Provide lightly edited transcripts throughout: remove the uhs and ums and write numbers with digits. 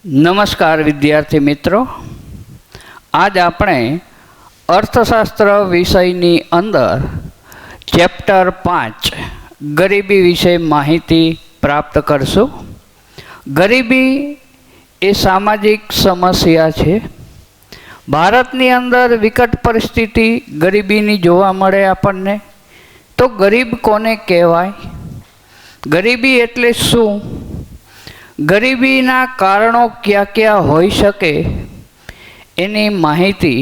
નમસ્કાર વિદ્યાર્થી મિત્રો, આજ આપણે અર્થશાસ્ત્ર વિષયની અંદર ચેપ્ટર 5 ગરીબી વિશે માહિતી પ્રાપ્ત કરશું। ગરીબી એ સામાજિક સમસ્યા છે। ભારતની અંદર વિકટ પરિસ્થિતિ ગરીબીની જોવા મળે આપણને। તો ગરીબ કોને કહેવાય? ગરીબી એટલે શું? ગરીબીના કારણો કયા કયા હોઈ શકે એની માહિતી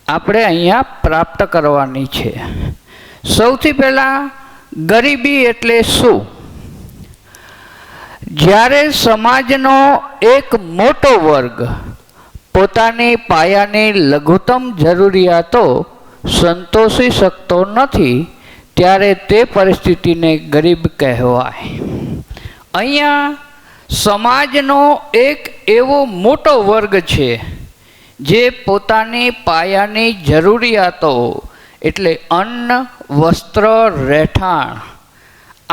આપણે અહીંયા પ્રાપ્ત કરવાની છે। સૌથી પહેલાં ગરીબી એટલે શું? જ્યારે સમાજનો એક મોટો વર્ગ પોતાની પાયાની લઘુત્તમ જરૂરિયાતો સંતોષી શકતો નથી ત્યારે તે પરિસ્થિતિને ગરીબ કહેવાય। અહીંયા સમાજનો એક એવો મોટો વર્ગ છે જે પોતાની પાયાની જરૂરિયાતો એટલે અન્ન, વસ્ત્ર, રહેઠાણ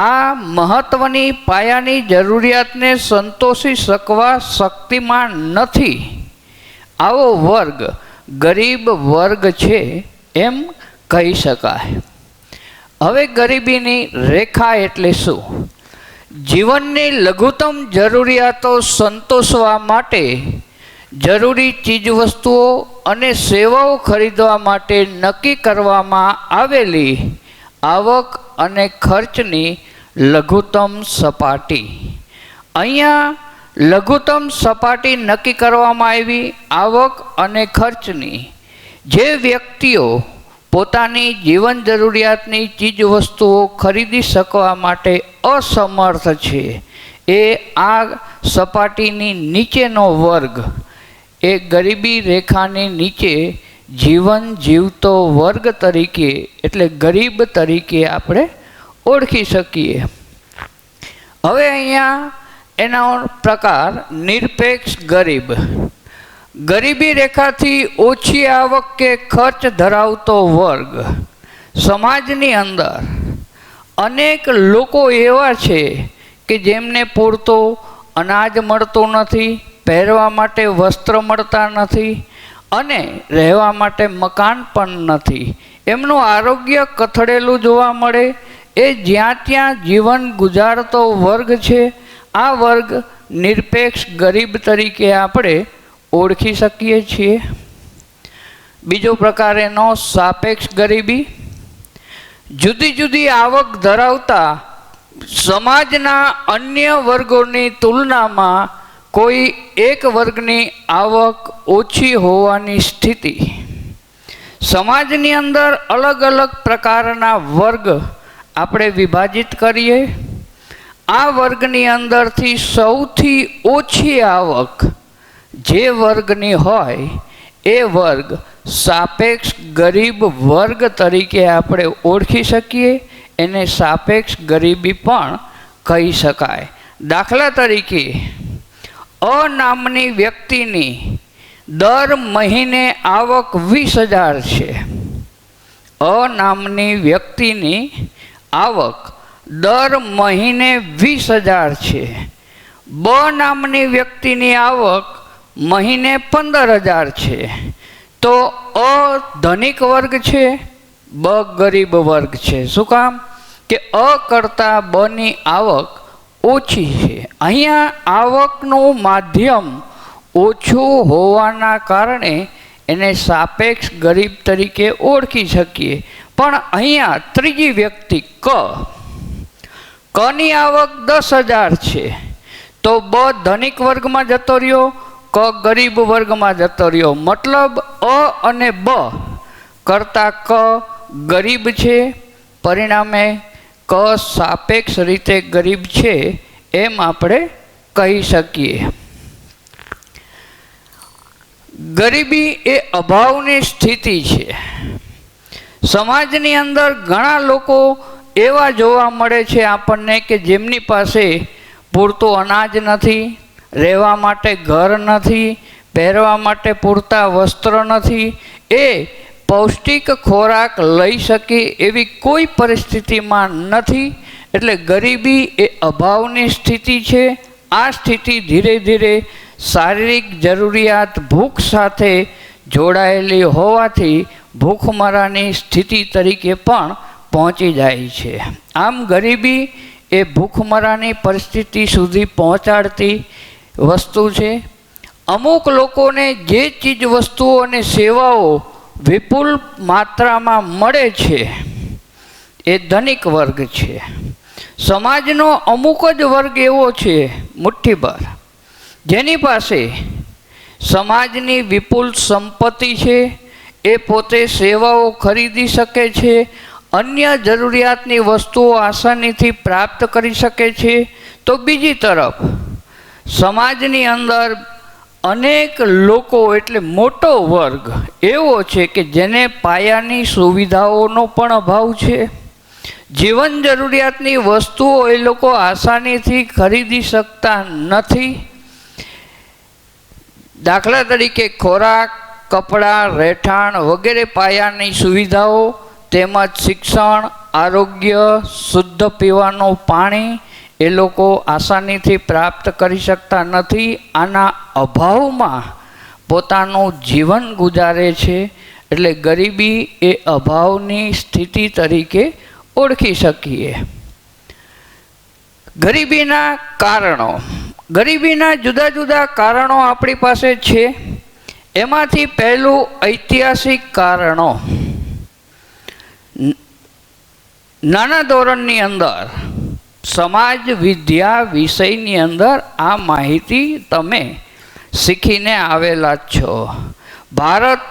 આ મહત્ત્વની પાયાની જરૂરિયાતને સંતોષી શકવા શક્તિમાન નથી। આવો વર્ગ ગરીબ વર્ગ છે એમ કહી શકાય। હવે ગરીબીની રેખા એટલે શું? જીવનની લઘુત્તમ જરૂરિયાતો સંતોષવા માટે જરૂરી ચીજવસ્તુઓ અને સેવાઓ ખરીદવા માટે નક્કી કરવામાં આવેલી આવક અને ખર્ચની લઘુત્તમ સપાટી। અહીંયા લઘુત્તમ સપાટી નક્કી કરવામાં આવી આવક અને ખર્ચની જે વ્યક્તિઓ પોતાની જીવન જરૂરિયાતની ચીજવસ્તુઓ ખરીદી શકવા માટે અસમર્થ છે એ આ સપાટીની નીચેનો વર્ગ એ ગરીબી રેખાની નીચે જીવન જીવતો વર્ગ તરીકે એટલે ગરીબ તરીકે આપણે ઓળખી શકીએ। હવે અહીંયા એનો પ્રકાર નિરપેક્ષ ગરીબ। ગરીબી રેખાથી ઓછી આવક કે ખર્ચ ધરાવતો વર્ગ। સમાજની અંદર અનેક લોકો એવા છે કે જેમને પૂરતો અનાજ મળતું નથી, પહેરવા માટે વસ્ત્ર મળતા નથી અને રહેવા માટે મકાન પણ નથી। એમનું આરોગ્ય કથળેલું જોવા મળે। એ જ્યાં ત્યાં જીવન ગુજારતો વર્ગ છે। આ વર્ગ નિરપેક્ષ ગરીબ તરીકે આપણે ઓળખી શકીએ છીએ। બીજો પ્રકાર એનો સાપેક્ષ ગરીબી। જુદી જુદી આવક ધરાવતા સમાજના અન્ય વર્ગોની તુલનામાં કોઈ એક વર્ગની આવક ઓછી હોવાની સ્થિતિ। સમાજની અંદર અલગ અલગ પ્રકારના વર્ગ આપણે વિભાજિત કરીએ। આ વર્ગની અંદરથી સૌથી ઓછી આવક જે વર્ગની હોય એ વર્ગ સાપેક્ષ ગરીબ વર્ગ તરીકે આપણે ઓળખી શકીએ। એને સાપેક્ષ ગરીબી પણ કહી શકાય। દાખલા તરીકે અ નામની વ્યક્તિની દર મહિને આવક 20,000 છે। અ નામની વ્યક્તિની આવક દર મહિને 20,000 છે। બ નામની વ્યક્તિની આવક મહિને 15,000 છે। તો અ ધનિક વર્ગ છે, બ ગરીબ વર્ગ છે। શું કામ? કે અ કરતાં બની આવક ઓછી છે। અહીંયા આવકનું માધ્યમ ઓછું હોવાના કારણે એને સાપેક્ષ ગરીબ તરીકે ઓળખી શકીએ। પણ અહીંયા ત્રીજી વ્યક્તિ કની આવક 10,000 છે તો બ ધનિક વર્ગમાં જતો રહ્યો, ક ગરીબ વર્ગમાં જતો રહ્યો। મતલબ અ અને બ કરતાં ક ગરીબ છે, પરિણામે ક સાપેક્ષ રીતે ગરીબ છે એમ આપણે કહી શકીએ। ગરીબી એ અભાવની સ્થિતિ છે। સમાજની અંદર ઘણા લોકો એવા જોવા મળે છે આપણને કે જેમની પાસે પૂરતું અનાજ નથી, રહેવા માટે ઘર નથી, પહેરવા માટે પૂરતા વસ્ત્ર નથી, એ પૌષ્ટિક ખોરાક લઈ શકે એવી કોઈ પરિસ્થિતિમાં નથી। એટલે ગરીબી એ અભાવની સ્થિતિ છે। આ સ્થિતિ ધીરે ધીરે શારીરિક જરૂરિયાત ભૂખ સાથે જોડાયેલી હોવાથી ભૂખમરાની સ્થિતિ તરીકે પણ પહોંચી જાય છે. આમ ગરીબી એ ભૂખમરાની પરિસ્થિતિ સુધી પહોંચાડતી વસ્તુ છે. અમુક લોકોને જે ચીજ વસ્તુઓ અને સેવાઓ વિપુલ માત્રામાં મળે છે એ ધનિક વર્ગ છે. સમાજનો અમુક જ વર્ગ એવો છે મુઠ્ઠીભર જેની પાસે સમાજની વિપુલ સંપત્તિ છે, એ પોતે સેવાઓ ખરીદી શકે છે, અન્ય જરૂરિયાતની વસ્તુઓ આસાનીથી પ્રાપ્ત કરી શકે છે. તો બીજી તરફ સમાજની અંદર અનેક લોકો એટલે મોટો વર્ગ એવો છે કે જેને પાયાની સુવિધાઓનો પણ અભાવ છે. જીવન જરૂરિયાતની વસ્તુઓ એ લોકો આસાનીથી ખરીદી શકતા નથી. દાખલા તરીકે ખોરાક, કપડાં, રહેઠાણ વગેરે પાયાની સુવિધાઓ તેમજ શિક્ષણ, આરોગ્ય, શુદ્ધ પીવાનું પાણી એ લોકો આસાનીથી પ્રાપ્ત કરી શકતા નથી. આના અભાવમાં પોતાનું જીવન ગુજારે છે. એટલે ગરીબી એ અભાવની સ્થિતિ તરીકે ઓળખી શકીએ. ગરીબીના કારણો, ગરીબીના જુદા જુદા કારણો આપણી પાસે છે. એમાંથી પહેલું ઐતિહાસિક કારણો. નાના ધોરણની અંદર સમાજ વિદ્યા વિષયની અંદર આ માહિતી તમે શીખીને આવેલા છો. ભારત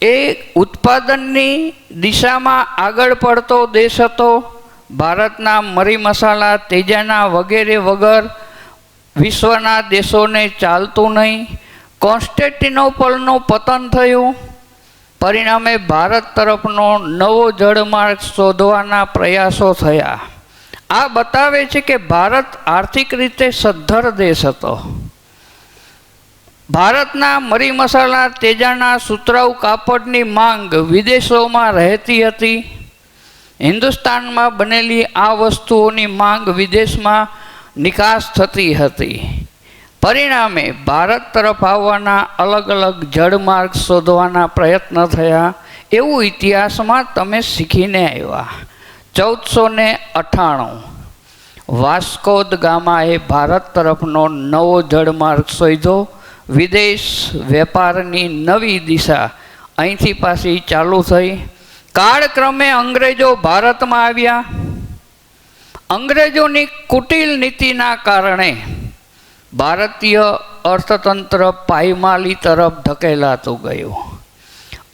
એ ઉત્પાદનની દિશામાં આગળ પડતો દેશ હતો. ભારતના મરી મસાલા, તેજાના વગેરે વગર વિશ્વના દેશોને ચાલતું નહીં. કોન્સ્ટેન્ટિનોપલનું પતન થયું. પરિણામે ભારત તરફનો નવો જળમાર્ગ શોધવાના પ્રયાસો થયા. આ બતાવે છે કે ભારત આર્થિક રીતે સદ્ધર દેશ હતો. ભારતના મરી મસાલા, તેજાના, સુતરાઉ કાપડની માંગ વિદેશોમાં રહેતી હતી. હિન્દુસ્તાનમાં બનેલી આ વસ્તુઓની માંગ વિદેશમાં નિકાસ થતી હતી. પરિણામે ભારત તરફ આવવાના અલગ અલગ જળમાર્ગ શોધવાના પ્રયત્ન થયા. એવું ઇતિહાસમાં તમે શીખીને આવ્યા. 1498 વાસ્કો દ ગામાએ ભારત તરફનો નવો જળમાર્ગ શોધ્યો. વિદેશ વેપારની નવી દિશા અહીંથી પાછી ચાલુ થઈ. કાળક્રમે અંગ્રેજો ભારતમાં આવ્યા. અંગ્રેજોની કુટિલ નીતિના કારણે ભારતીય અર્થતંત્ર પાયમાલી તરફ ધકેલાતું ગયું.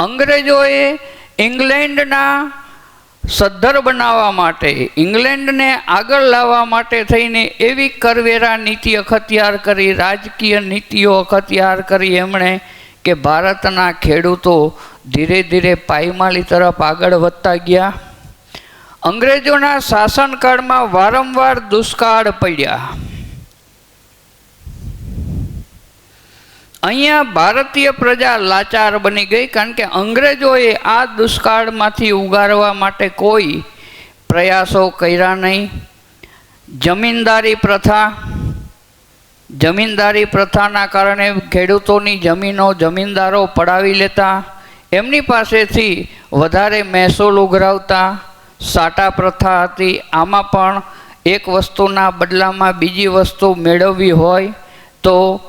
અંગ્રેજોએ ઇંગ્લેન્ડના સદ્ધર બનાવવા માટે, ઇંગ્લેન્ડને આગળ લાવવા માટે થઈને એવી કરવેરા નીતિ અખત્યાર કરી, રાજકીય નીતિઓ અખત્યાર કરી એમણે કે ભારતના ખેડૂતો ધીરે ધીરે પાયમાલી તરફ આગળ વધતા ગયા. અંગ્રેજોના શાસનકાળમાં વારંવાર દુષ્કાળ પડ્યા. અહીંયા ભારતીય પ્રજા લાચાર બની ગઈ, કારણ કે અંગ્રેજોએ આ દુષ્કાળમાંથી ઉગારવા માટે કોઈ પ્રયાસો કર્યા નહીં. જમીનદારી પ્રથાના કારણે ખેડૂતોની જમીનો જમીનદારો પડાવી લેતા, એમની પાસેથી વધારે મહેસૂલ ઉઘરાવતા. સાટા પ્રથા હતી. આમાં પણ એક વસ્તુના બદલામાં બીજી વસ્તુ મેળવવી હોય તો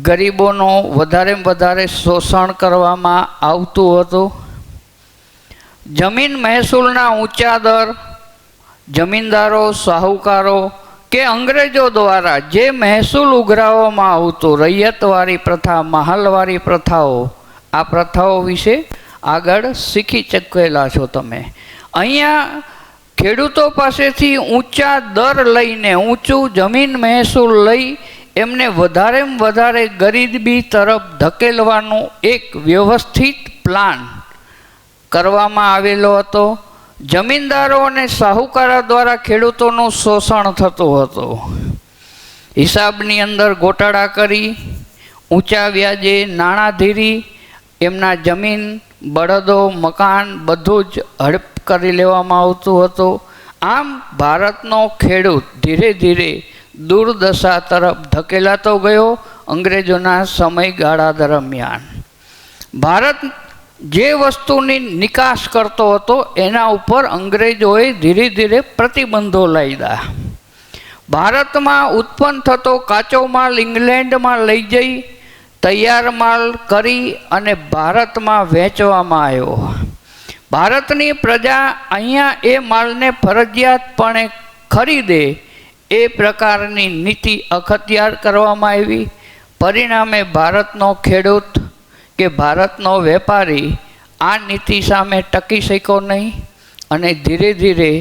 ગરીબોનો વધારેમાં વધારે શોષણ કરવામાં આવતું હતું. જમીન મહેસૂલના ઊંચા દર જમીનદારો, શાહુકારો કે અંગ્રેજો દ્વારા જે મહેસૂલ ઉઘરાવવામાં આવતું, રૈયતવાળી પ્રથા, મહાલવાળી પ્રથાઓ, આ પ્રથાઓ વિશે આગળ શીખી ચૂકેલા છો તમે. અહીંયા ખેડૂતો પાસેથી ઊંચા દર લઈને, ઊંચું જમીન મહેસૂલ લઈ એમને વધારેમાં વધારે ગરીબી તરફ ધકેલવાનો એક વ્યવસ્થિત પ્લાન કરવામાં આવેલો હતો. જમીનદારો અને શાહુકારો દ્વારા ખેડૂતોનું શોષણ થતું હતું. હિસાબની અંદર ગોટાળા કરી, ઊંચા વ્યાજે નાણાં ધીરી એમના જમીન, બળદો, મકાન બધું જ હડપ કરી લેવામાં આવતું હતું. આમ ભારતનો ખેડૂત ધીરે ધીરે દુર્દશા તરફ ધકેલાતો ગયો અંગ્રેજોના સમયગાળા દરમિયાન. ભારત જે વસ્તુની નિકાસ કરતો હતો એના ઉપર અંગ્રેજોએ ધીરે ધીરે પ્રતિબંધો લાદ્યા. ભારતમાં ઉત્પન્ન થતો કાચો માલ ઇંગ્લેન્ડમાં લઈ જઈ તૈયાર માલ કરી અને ભારતમાં વેચવામાં આવ્યો. ભારતની પ્રજા અહીંયા એ માલને ફરજિયાતપણે ખરીદે એ પ્રકારની નીતિ અખત્યાર કરવામાં આવી. પરિણામે ભારતનો ખેડૂત કે ભારતનો વેપારી આ નીતિ સામે ટકી શક્યો નહીં અને ધીરે ધીરે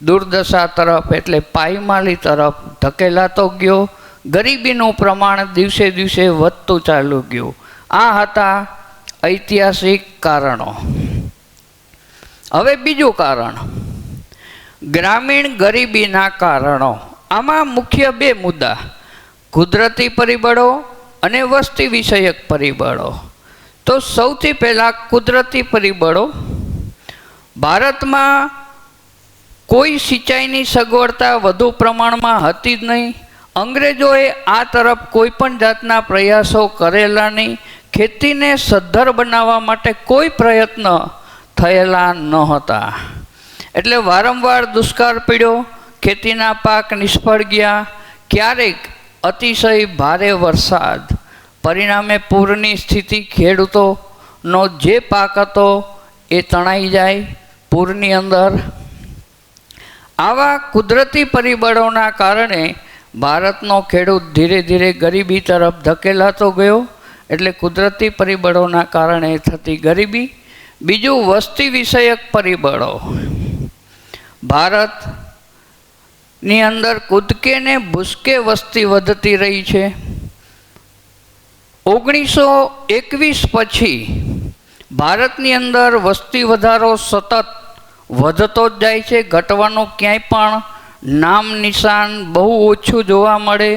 દુર્દશા તરફ એટલે પાયમાલી તરફ ધકેલાતો ગયો. ગરીબીનું પ્રમાણ દિવસે દિવસે વધતું ચાલ્યું ગયું. આ હતા ઐતિહાસિક કારણો. હવે બીજું કારણ, ગ્રામીણ ગરીબીના કારણો. આમાં મુખ્ય બે મુદ્દા, કુદરતી પરિબળો અને વસ્તી વિષયક પરિબળો. તો સૌથી પહેલાં કુદરતી પરિબળો. ભારતમાં કોઈ સિંચાઈની સગવડતા વધુ પ્રમાણમાં હતી જ નહીં. અંગ્રેજોએ આ તરફ કોઈ પણ જાતના પ્રયાસો કરેલા નહીં. ખેતીને સદ્ધર બનાવવા માટે કોઈ પ્રયત્ન થયેલા નહોતા. એટલે વારંવાર દુષ્કાળ પડ્યો, ખેતીના પાક નિષ્ફળ ગયા. ક્યારેક અતિશય ભારે વરસાદ, પરિણામે પૂરની સ્થિતિ, ખેડૂતોનો જે પાક હતો એ તણાઈ જાય પૂરની અંદર. આવા કુદરતી પરિબળોના કારણે ભારતનો ખેડૂત ધીરે ધીરે ગરીબી તરફ ધકેલાતો ગયો. એટલે કુદરતી પરિબળોના કારણે થતી ગરીબી. બીજું વસ્તી વિષયક પરિબળો. ભારતની અંદર કૂદકે ને ભૂસકે વસ્તી વધતી રહી છે. 1921 પછી ભારતની અંદર વસ્તી વધારો સતત વધતો જ જાય છે. ઘટવાનું ક્યાંય પણ નામ નિશાન બહુ ઓછું જોવા મળે.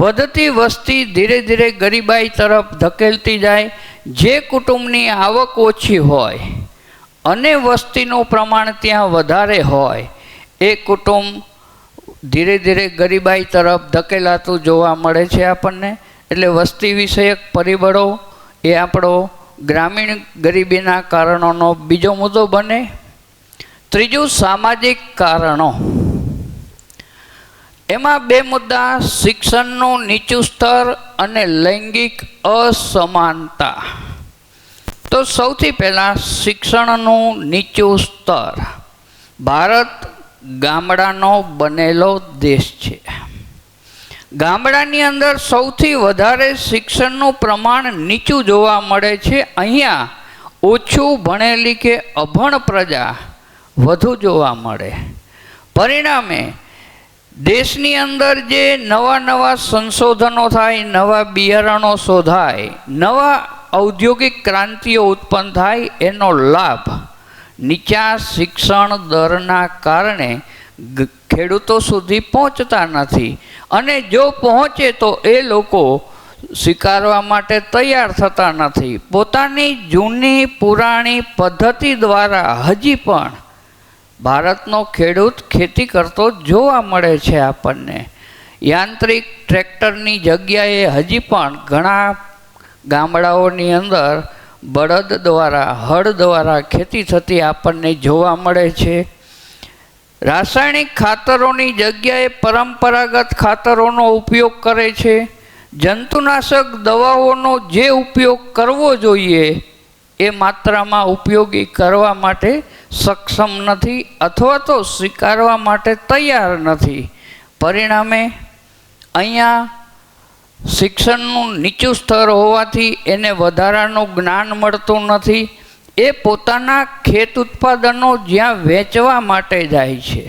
વધતી વસ્તી ધીરે ધીરે ગરીબાઈ તરફ ધકેલતી જાય. જે કુટુંબની આવક ઓછી હોય અને વસ્તીનું પ્રમાણ ત્યાં વધારે હોય એ કુટુંબ ધીરે ધીરે ગરીબાઈ તરફ ધકેલાતું જોવા મળે છે આપણને. એટલે વસ્તી વિષયક પરિબળો એ આપણો ગ્રામીણ ગરીબીના કારણોનો બીજો મુદ્દો બને. ત્રીજું સામાજિક કારણો. એમાં બે મુદ્દા, શિક્ષણનું નીચું સ્તર અને લૈંગિક અસમાનતા. તો સૌથી પહેલાં શિક્ષણનું નીચું સ્તર. ભારત ગામડાનો બનેલો દેશ છે. ગામડાની અંદર સૌથી વધારે શિક્ષણનું પ્રમાણ નીચું જોવા મળે છે. અહીંયા ઓછું ભણેલી કે અભણ પ્રજા વધુ જોવા મળે. પરિણામે દેશની અંદર જે નવા નવા સંશોધનો થાય, નવા બિયારણો શોધાય, નવા ઔદ્યોગિક ક્રાંતિઓ ઉત્પન્ન થાય, એનો લાભ નીચા શિક્ષણ દરના કારણે ખેડૂતો સુધી પહોંચતા નથી. અને જો પહોંચે તો એ લોકો સ્વીકારવા માટે તૈયાર થતા નથી. પોતાની જૂની પુરાણી પદ્ધતિ દ્વારા હજી પણ ભારતનો ખેડૂત ખેતી કરતો જોવા મળે છે આપણને. યાંત્રિક ટ્રેક્ટરની જગ્યાએ હજી પણ ઘણા ગામડાઓની અંદર બળદ દ્વારા, હળ દ્વારા ખેતી થતી આપણને જોવા મળે છે. રાસાયણિક ખાતરોની જગ્યાએ પરંપરાગત ખાતરોનો ઉપયોગ કરે છે. જંતુનાશક દવાઓનો જે ઉપયોગ કરવો જોઈએ એ માત્રામાં ઉપયોગી કરવા માટે સક્ષમ નથી અથવા તો સ્વીકારવા માટે તૈયાર નથી. પરિણામે અહીંયા શિક્ષણનું નીચું સ્તર હોવાથી એને વધારાનું જ્ઞાન મળતું નથી. એ પોતાના ખેત ઉત્પાદનો જ્યાં વેચવા માટે જાય છે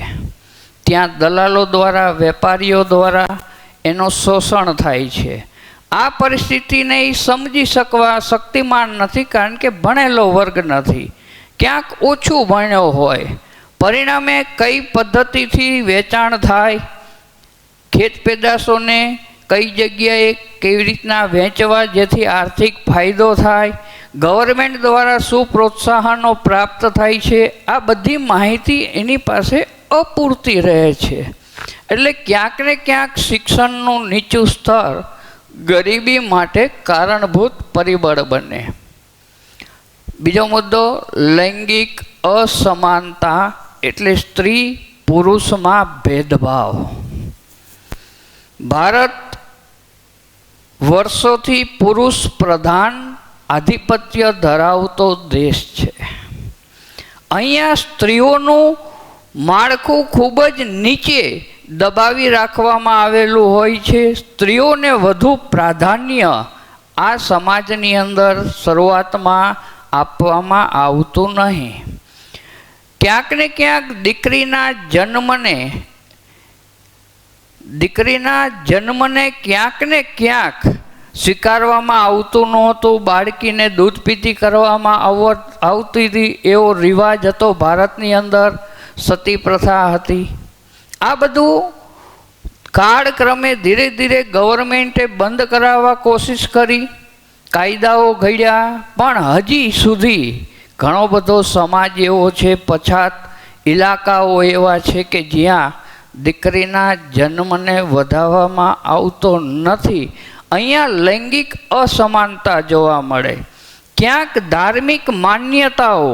ત્યાં દલાલો દ્વારા, વેપારીઓ દ્વારા એનું શોષણ થાય છે. આ પરિસ્થિતિને એ સમજી શકવા શક્તિમાન નથી, કારણ કે ભણેલો વર્ગ નથી, ક્યાંક ઓછું ભણ્યો હોય. પરિણામે કઈ પદ્ધતિથી વેચાણ થાય, ખેત પેદાશોને કઈ જગ્યાએ કેવી રીતના વેચવા જેથી આર્થિક ફાયદો થાય, ગવર્મેન્ટ દ્વારા શું પ્રોત્સાહનો પ્રાપ્ત થાય છે, આ બધી માહિતી એની પાસે અપૂરતી રહે છે. એટલે ક્યાંક ને ક્યાંક શિક્ષણનું નીચું સ્તર ગરીબી માટે કારણભૂત પરિબળ બને. બીજો મુદ્દો લૈંગિક અસમાનતા એટલે સ્ત્રી પુરુષમાં ભેદભાવ. ભારત વર્ષોથી પુરુષ પ્રધાન આધિપત્ય ધરાવતો દેશ છે. અહીંયા સ્ત્રીઓનું માળખું ખૂબ જ નીચે દબાવી રાખવામાં આવેલું હોય છે. સ્ત્રીઓને વધુ પ્રાધાન્ય આ સમાજની અંદર શરૂઆતમાં આપવામાં આવતું નહીં. ક્યાંક ને ક્યાંક દીકરીના જન્મને ક્યાંક ને ક્યાંક સ્વીકારવામાં આવતું નહોતું. બાળકીને દૂધ પીતી કરવામાં આવતી હતી એવો રિવાજ હતો ભારતની અંદર. સતી પ્રથા હતી. આ બધું કાળક્રમે ધીરે ધીરે ગવર્મેન્ટે બંધ કરાવવા કોશિશ કરી, કાયદાઓ ઘડ્યા, પણ હજી સુધી ઘણો બધો સમાજ એવો છે, પછાત ઇલાકાઓ એવા છે કે જ્યાં દીકરીના જન્મને વધારવામાં આવતો નથી. અહીંયા લૈંગિક અસમાનતા જોવા મળે. ક્યાંક ધાર્મિક માન્યતાઓ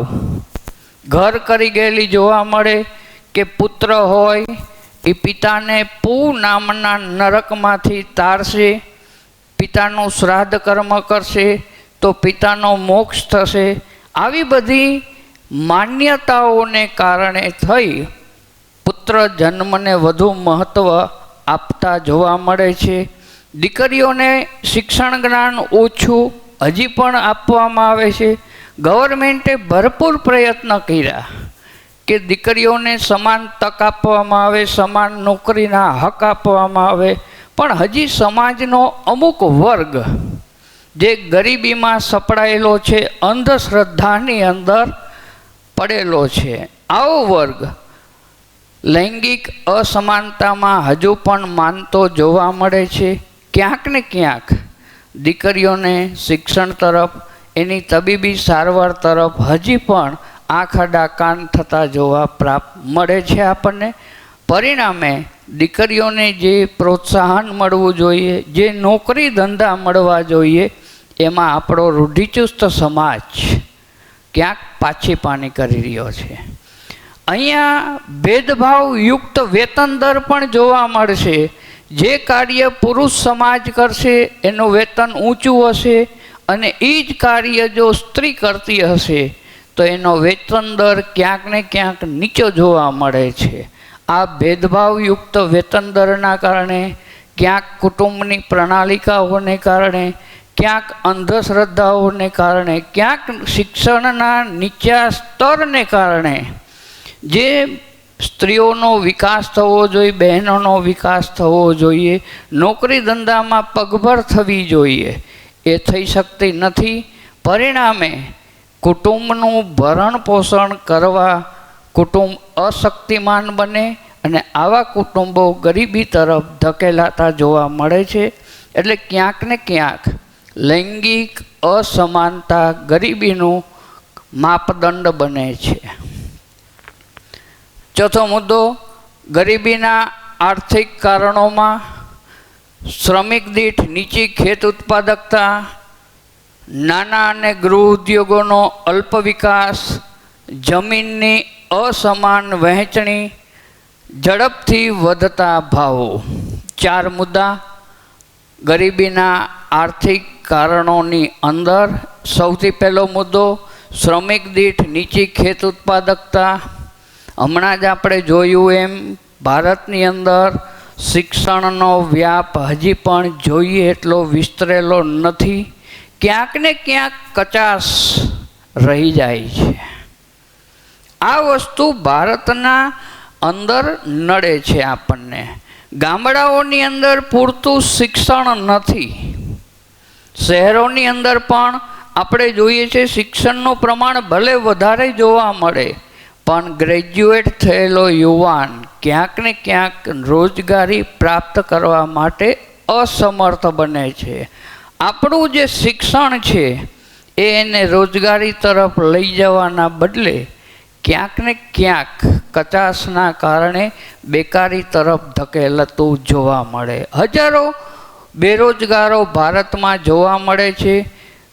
ઘર કરી ગયેલી જોવા મળે કે પુત્ર હોય એ પિતાને પૂ નામના નરકમાંથી તારશે, પિતાનું શ્રાદ્ધ કર્મ કરશે તો પિતાનો મોક્ષ થશે. આવી બધી માન્યતાઓને કારણે થઈ પુત્ર જન્મને વધુ મહત્ત્વ આપતા જોવા મળે છે. દીકરીઓને શિક્ષણ જ્ઞાન ઓછું હજી પણ આપવામાં આવે છે. ગવર્મેન્ટે ભરપૂર પ્રયત્ન કર્યા કે દીકરીઓને સમાન તક આપવામાં આવે, સમાન નોકરીના હક આપવામાં આવે, પણ હજી સમાજનો અમુક વર્ગ જે ગરીબીમાં સપડાયેલો છે, અંધશ્રદ્ધાની અંદર પડેલો છે, આવો વર્ગ લૈંગિક અસમાનતામાં હજુ પણ માનતો જોવા મળે છે. ક્યાંક ને ક્યાંક દીકરીઓને શિક્ષણ તરફ, એની તબીબી સારવાર તરફ હજી પણ આંખ આડા કાન થતા જોવા પ્રાપ્ત મળે છે આપણને. પરિણામે દીકરીઓને જે પ્રોત્સાહન મળવું જોઈએ, જે નોકરી ધંધા મળવા જોઈએ, એમાં આપણો રૂઢિચુસ્ત સમાજ ક્યાંક પાછી પાની કરી રહ્યો છે. અહીંયા ભેદભાવયુક્ત વેતન દર પણ જોવા મળશે. જે કાર્ય પુરુષ સમાજ કરશે એનું વેતન ઊંચું હશે, અને એ જ કાર્ય જો સ્ત્રી કરતી હશે તો એનો વેતન દર ક્યાંક ને ક્યાંક નીચો જોવા મળે છે. આ ભેદભાવયુક્ત વેતન દરના કારણે, ક્યાંક કુટુંબની પ્રણાલિકાઓને કારણે, ક્યાંક અંધશ્રદ્ધાઓને કારણે, ક્યાંક શિક્ષણના નીચા સ્તરને કારણે જે સ્ત્રીઓનો વિકાસ થવો જોઈએ, બહેનોનો વિકાસ થવો જોઈએ, નોકરી ધંધામાં પગભર થવી જોઈએ, એ થઈ શકતી નથી. પરિણામે કુટુંબનું ભરણ પોષણ કરવા કુટુંબ અશક્તિમાન બને અને આવા કુટુંબો ગરીબી તરફ ધકેલાતા જોવા મળે છે. એટલે ક્યાંક ને ક્યાંક લૈંગિક અસમાનતા ગરીબીનું માપદંડ બને છે. ચોથો મુદ્દો, ગરીબીના આર્થિક કારણોમાં શ્રમિક દીઠ નીચી ખેત ઉત્પાદકતા, નાના અને ગૃહ ઉદ્યોગોનો અલ્પ વિકાસ, જમીનની અસમાન વહેંચણી, ઝડપથી વધતા ભાવો. 4 મુદ્દા ગરીબીના આર્થિક કારણોની અંદર. સૌથી પહેલો મુદ્દો શ્રમિક દીઠ નીચી ખેત ઉત્પાદકતા. હમણાં જ આપણે જોયું એમ ભારતની અંદર શિક્ષણનો વ્યાપ હજી પણ જોઈએ એટલો વિસ્તરેલો નથી. ક્યાંક ને ક્યાંક કચાશ રહી જાય છે. આ વસ્તુ ભારતના અંદર નડે છે આપણને. ગામડાઓની અંદર પૂરતું શિક્ષણ નથી. શહેરોની અંદર પણ આપણે જોઈએ છે શિક્ષણનું પ્રમાણ ભલે વધારે જોવા મળે, પણ ગ્રેજ્યુએટ થયેલો યુવાન ક્યાંક ને ક્યાંક રોજગારી પ્રાપ્ત કરવા માટે અસમર્થ બને છે. આપણું જે શિક્ષણ છે એ એને રોજગારી તરફ લઈ જવાના બદલે ક્યાંક ને ક્યાંક કચાશના કારણે બેકારી તરફ ધકેલાતું જોવા મળે. હજારો બેરોજગારો ભારતમાં જોવા મળે છે.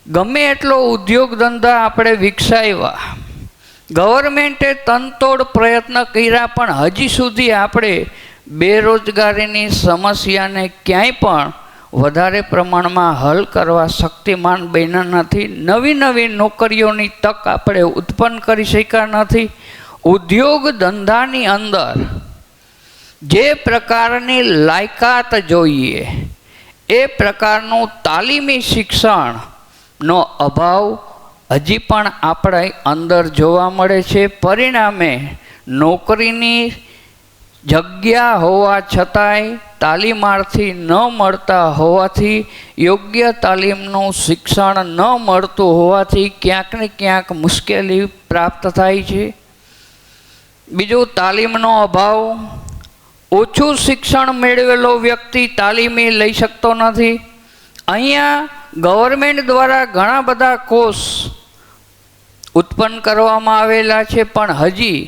ગમે એટલો ઉદ્યોગ ધંધા આપણે વિકસાવ્યા, ગવર્મેન્ટે તનતોડ પ્રયત્ન કર્યા, પણ હજી સુધી આપણે બેરોજગારીની સમસ્યાને ક્યાંય પણ વધારે પ્રમાણમાં હલ કરવા શક્તિમાન બન્યા નથી. નવી નવી નોકરીઓની તક આપણે ઉત્પન્ન કરી શક્યા નથી. ઉદ્યોગ ધંધાની અંદર જે પ્રકારની લાયકાત જોઈએ એ પ્રકારનું તાલીમી શિક્ષણનો અભાવ હજી પણ આપણા અંદર જોવા મળે છે. પરિણામે નોકરીની જગ્યા હોવા છતાંય તાલીમાર્થી ન મળતા હોવાથી, યોગ્ય તાલીમનું શિક્ષણ ન મળતું હોવાથી ક્યાંક ને ક્યાંક મુશ્કેલી પ્રાપ્ત થાય છે. બીજું, તાલીમનો અભાવ. ઓછું શિક્ષણ મેળવેલો વ્યક્તિ તાલીમી લઈ શકતો નથી. અહીંયા ગવર્મેન્ટ દ્વારા ઘણા બધા કોર્સ ઉત્પન્ન કરવામાં આવેલા છે, પણ હજી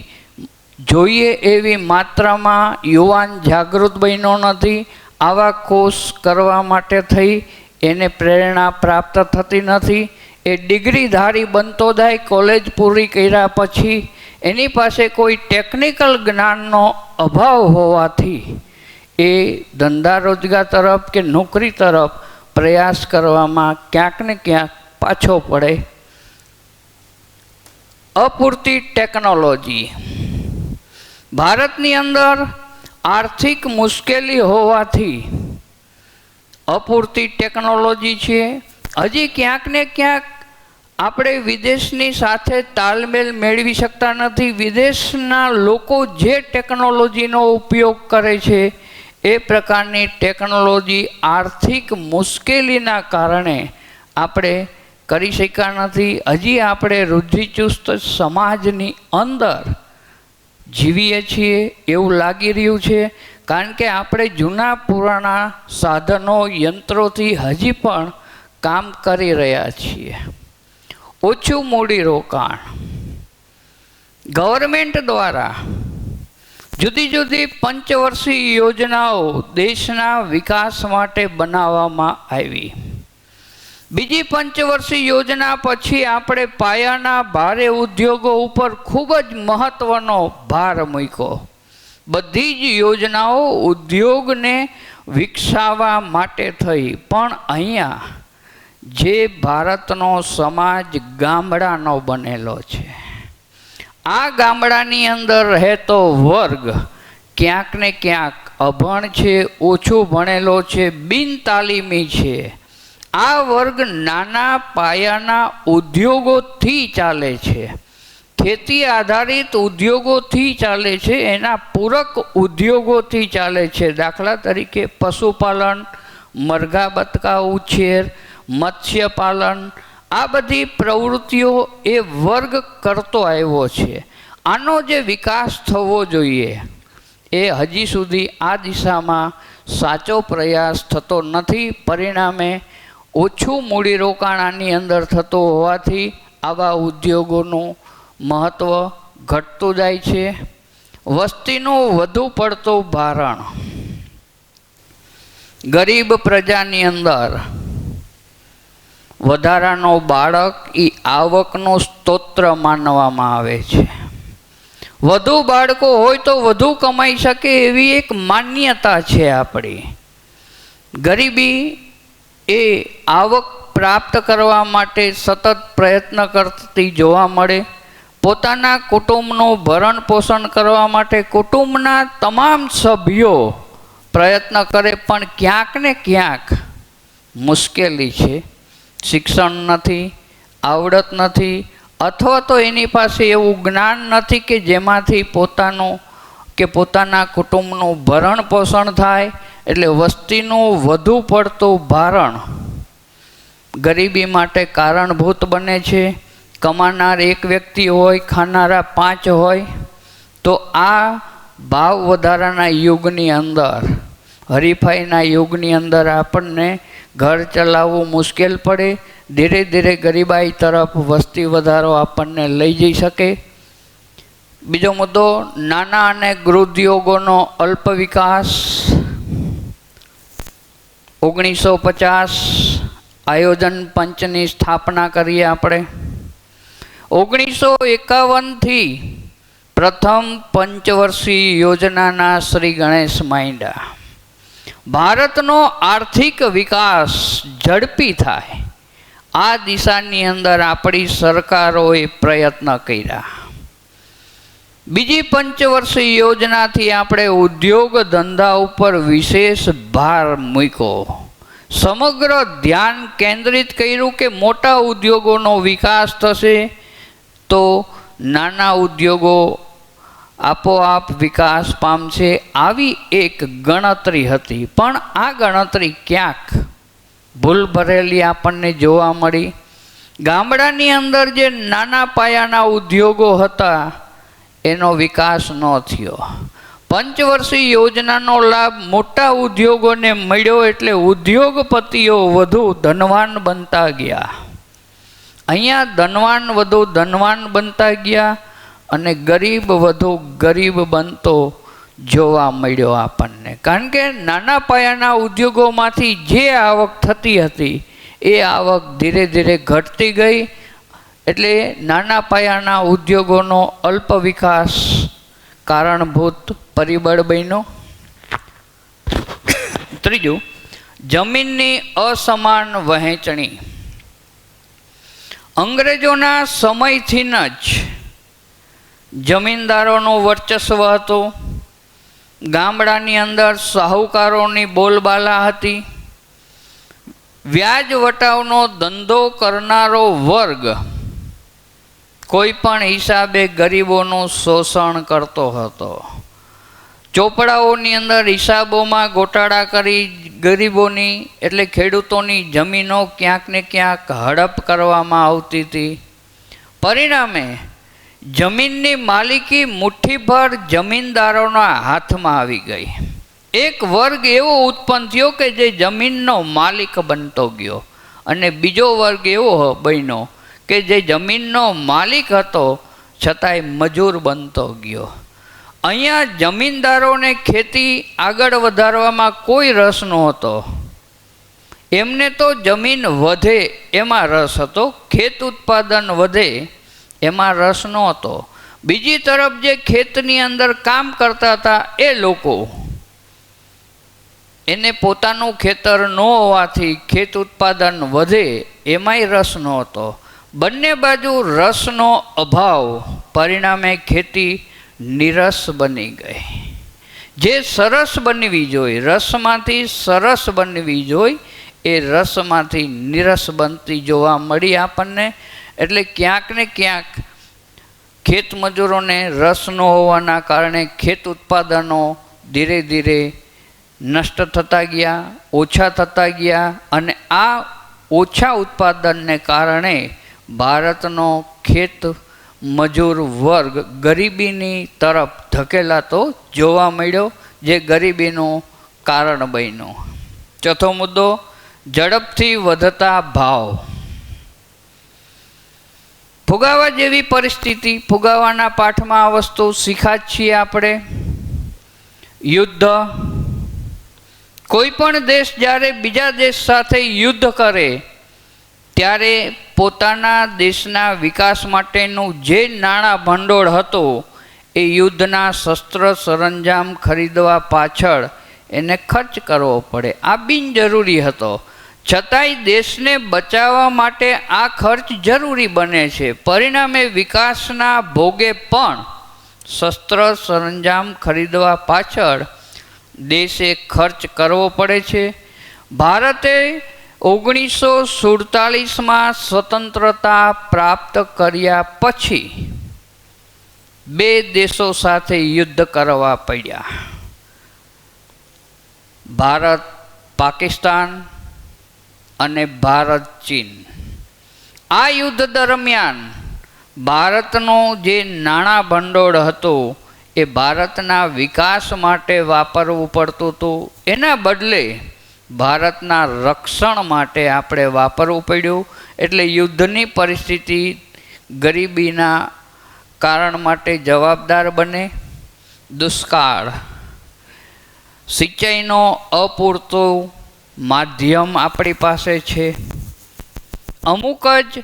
જોઈએ એવી માત્રામાં યુવાન જાગૃત બન્યો નથી. આવા કોર્સ કરવા માટે થઈ એને પ્રેરણા પ્રાપ્ત થતી નથી. એ ડિગ્રીધારી બનતો જાય. કોલેજ પૂરી કર્યા પછી એની પાસે કોઈ ટેકનિકલ જ્ઞાનનો અભાવ હોવાથી એ ધંધા રોજગાર તરફ કે નોકરી તરફ પ્રયાસ કરવામાં ક્યાંક ને ક્યાંક પાછો પડે. અપૂરતી ટેકનોલોજી. ભારતની અંદર આર્થિક મુશ્કેલી હોવાથી અપૂરતી ટેકનોલોજી છે. હજી ક્યાંક ને ક્યાંક આપણે વિદેશની સાથે તાલમેલ મેળવી શકતા નથી. વિદેશના લોકો જે ટેકનોલોજીનો ઉપયોગ કરે છે એ પ્રકારની ટેકનોલોજી આર્થિક મુશ્કેલીના કારણે આપણે કરી શક્યા નથી. હજી આપણે રૂઢિચુસ્ત સમાજની અંદર જીવીએ છીએ એવું લાગી રહ્યું છે, કારણ કે આપણે જૂના પુરાણા સાધનો યંત્રોથી હજી પણ કામ કરી રહ્યા છીએ. ઓછું મૂડીરોકાણ. ગવર્મેન્ટ દ્વારા જુદી જુદી પંચવર્ષીય યોજનાઓ દેશના વિકાસ માટે બનાવવામાં આવી. બીજી પંચવર્ષીય યોજના પછી આપણે પાયાના ભારે ઉદ્યોગો ઉપર ખૂબ જ મહત્વનો ભાર મૂક્યો. બધી જ યોજનાઓ ઉદ્યોગને વિકસાવવા માટે થઈ, પણ અહીંયા જે ભારતનો સમાજ ગામડાનો બનેલો છે, આ ગામડાની અંદર રહેતો વર્ગ ક્યાંક ને ક્યાંક અભણ છે, ઓછું ભણેલો છે, બિનતાલીમી છે. આ વર્ગ નાના પાયાના ઉદ્યોગોથી ચાલે છે, ખેતી આધારિત ઉદ્યોગોથી ચાલે છે, એના પૂરક ઉદ્યોગોથી ચાલે છે. દાખલા તરીકે પશુપાલન, મરઘા બતકા ઉછેર, મત્સ્યપાલન, આ બધી પ્રવૃત્તિઓ એ વર્ગ કરતો આવ્યો છે. આનો જે વિકાસ થવો જોઈએ એ હજી સુધી આ દિશામાં સાચો પ્રયાસ થતો નથી. પરિણામે ઓછું મૂડીરોકાણ આની અંદર થતું હોવાથી આવા ઉદ્યોગોનું મહત્ત્વ ઘટતું જાય છે. વસ્તીનું વધુ પડતું ભારણ. ગરીબ પ્રજાની અંદર વધારાનો બાળક એ આવકનો સ્ત્રોત માનવામાં આવે છે. વધુ બાળકો હોય તો વધુ કમાઈ શકે એવી એક માન્યતા છે આપણી. ગરીબી એ આવક પ્રાપ્ત કરવા માટે સતત પ્રયત્ન કરતી જોવા મળે. પોતાના કુટુંબનું ભરણ પોષણ કરવા માટે કુટુંબના તમામ સભ્યો પ્રયત્ન કરે, પણ ક્યાંક ને ક્યાંક મુશ્કેલી છે. શિક્ષણ નથી, આવડત નથી, અથવા તો એની પાસે એવું જ્ઞાન નથી કે જેમાંથી પોતાનું કે પોતાના કુટુંબનું ભરણ પોષણ થાય. એટલે વસ્તીનું વધુ પડતું ભારણ ગરીબી માટે કારણભૂત બને છે. કમાનાર એક વ્યક્તિ હોય, ખાનારા 5 હોય, તો આ ભાવ વધારાના યુગની અંદર, હરીફાઈના યુગની અંદર આપણને ઘર ચલાવવું મુશ્કેલ પડે. ધીરે ધીરે ગરીબાઈ તરફ વસ્તી વધારો આપણને લઈ જઈ શકે. બીજો મુદ્દો, નાના અને ગૃહ ઉદ્યોગોનો અલ્પ વિકાસ. 1950 આયોજન પંચની સ્થાપના કરી આપણે. 1951થી પ્રથમ પંચવર્ષીય યોજનાના શ્રી ગણેશ માંડ્યા. ભારતનો આર્થિક વિકાસ ઝડપી થાય આ દિશાની અંદર આપણી સરકારોએ પ્રયત્ન કર્યા. બીજી પંચવર્ષીય યોજનાથી આપણે ઉદ્યોગ ધંધા ઉપર વિશેષ ભાર મૂક્યો. સમગ્ર ધ્યાન કેન્દ્રિત કર્યું કે મોટા ઉદ્યોગોનો વિકાસ થશે તો નાના ઉદ્યોગો આપોઆપ વિકાસ પામશે. આવી એક ગણતરી હતી, પણ આ ગણતરી ક્યાંક ભૂલ ભરેલી આપણને જોવા મળી. ગામડાની અંદર જે નાના પાયાના ઉદ્યોગો હતા એનો વિકાસ ન થયો. પંચવર્ષીય યોજનાનો લાભ મોટા ઉદ્યોગોને મળ્યો એટલે ઉદ્યોગપતિઓ વધુ ધનવાન બનતા ગયા. અહીંયા ધનવાન વધુ ધનવાન બનતા ગયા અને ગરીબ વધુ ગરીબ બનતો જોવા મળ્યો આપણને. કારણ કે નાના પાયાના ઉદ્યોગોમાંથી જે આવક થતી હતી એ આવક ધીરે ધીરે ઘટતી ગઈ. એટલે નાના પાયાના ઉદ્યોગોનો અલ્પ વિકાસ કારણભૂત પરિબળ બન્યો. ત્રીજું, જમીનની અસમાન વહેંચણી. અંગ્રેજોના સમયથી જ જમીનદારોનું વર્ચસ્વ હતું. ગામડાની અંદર શાહુકારોની બોલબાલા હતી. વ્યાજ વટાવનો ધંધો કરનારો વર્ગ કોઈ પણ હિસાબે ગરીબોનું શોષણ કરતો હતો. ચોપડાઓની અંદર હિસાબોમાં ગોટાળા કરી ગરીબોની એટલે ખેડૂતોની જમીનો ક્યાંક ને ક્યાંક હડપ કરવામાં આવતી હતી. પરિણામે જમીનની માલિકી મુઠ્ઠીભર જમીનદારોના હાથમાં આવી ગઈ. એક વર્ગ એવો ઉત્પન્ન થયો કે જે જમીનનો માલિક બનતો ગયો અને બીજો વર્ગ એવો બન્યો કે જે જમીનનો માલિક હતો છતાંય મજૂર બનતો ગયો. અહીંયા જમીનદારોને ખેતી આગળ વધારવામાં કોઈ રસ નહોતો. એમને તો જમીન વધે એમાં રસ હતો, ખેત ઉત્પાદન વધે એમાં રસ નહોતો. બીજી તરફ જે ખેતની અંદર કામ કરતા હતા એ લોકો, એને પોતાનું ખેતર ન હોવાથી ખેત ઉત્પાદન વધે એમાંય રસ નહોતો. બંને બાજુ રસનો અભાવ, પરિણામે ખેતી નિરસ બની ગઈ. જે સરસ બનવી જોઈએ, રસમાંથી સરસ બનવી જોઈએ, એ રસમાંથી નિરસ બનતી જોવા મળી આપણને. એટલે ક્યાંક ને ક્યાંક ખેત મજૂરોને રસ ન હોવાના કારણે ખેત ઉત્પાદનો ધીરે ધીરે નષ્ટ થતા ગયા, ઓછા થતા ગયા અને આ ઓછા ઉત્પાદનને કારણે ભારતનો ખેત મજૂર વર્ગ ગરીબીની તરફ ધકેલાતો જોવા મળ્યો, જે ગરીબીનું કારણ બન્યું. ચોથો મુદ્દો, ઝડપથી વધતા ભાવ. ફુગાવા જેવી પરિસ્થિતિ, ફુગાવાના પાઠમાં આ વસ્તુ શીખા જ છીએ આપણે. યુદ્ધ, કોઈ પણ દેશ જ્યારે બીજા દેશ સાથે યુદ્ધ કરે ત્યારે પોતાના દેશના વિકાસ માટેનું જે નાણાં ભંડોળ હતું એ યુદ્ધના શસ્ત્ર સરંજામ ખરીદવા પાછળ એને ખર્ચ કરવો પડે. આ બિનજરૂરી હતો, છતાંય દેશને બચાવવા માટે આ ખર્ચ જરૂરી બને છે. પરિણામે વિકાસના ભોગે પણ શસ્ત્ર સરંજામ ખરીદવા પાછળ દેશે ખર્ચ કરવો પડે છે. ભારતે 1947માં સ્વતંત્રતા પ્રાપ્ત કર્યા પછી બે દેશો સાથે યુદ્ધ કરવા પડ્યા, ભારત પાકિસ્તાન અને ભારત ચીન. આ યુદ્ધ દરમિયાન ભારતનું જે નાણાં ભંડોળ હતું એ ભારતના વિકાસ માટે વાપરવું પડતું હતું. એના બદલે ભારતના રક્ષણ માટે આપણે વાપરવું પડ્યું. એટલે યુદ્ધની પરિસ્થિતિ ગરીબીના કારણ માટે જવાબદાર બને. દુષ્કાળ, સિંચાઈનો અપૂરતો માધ્યમ આપણી પાસે છે. અમુક જ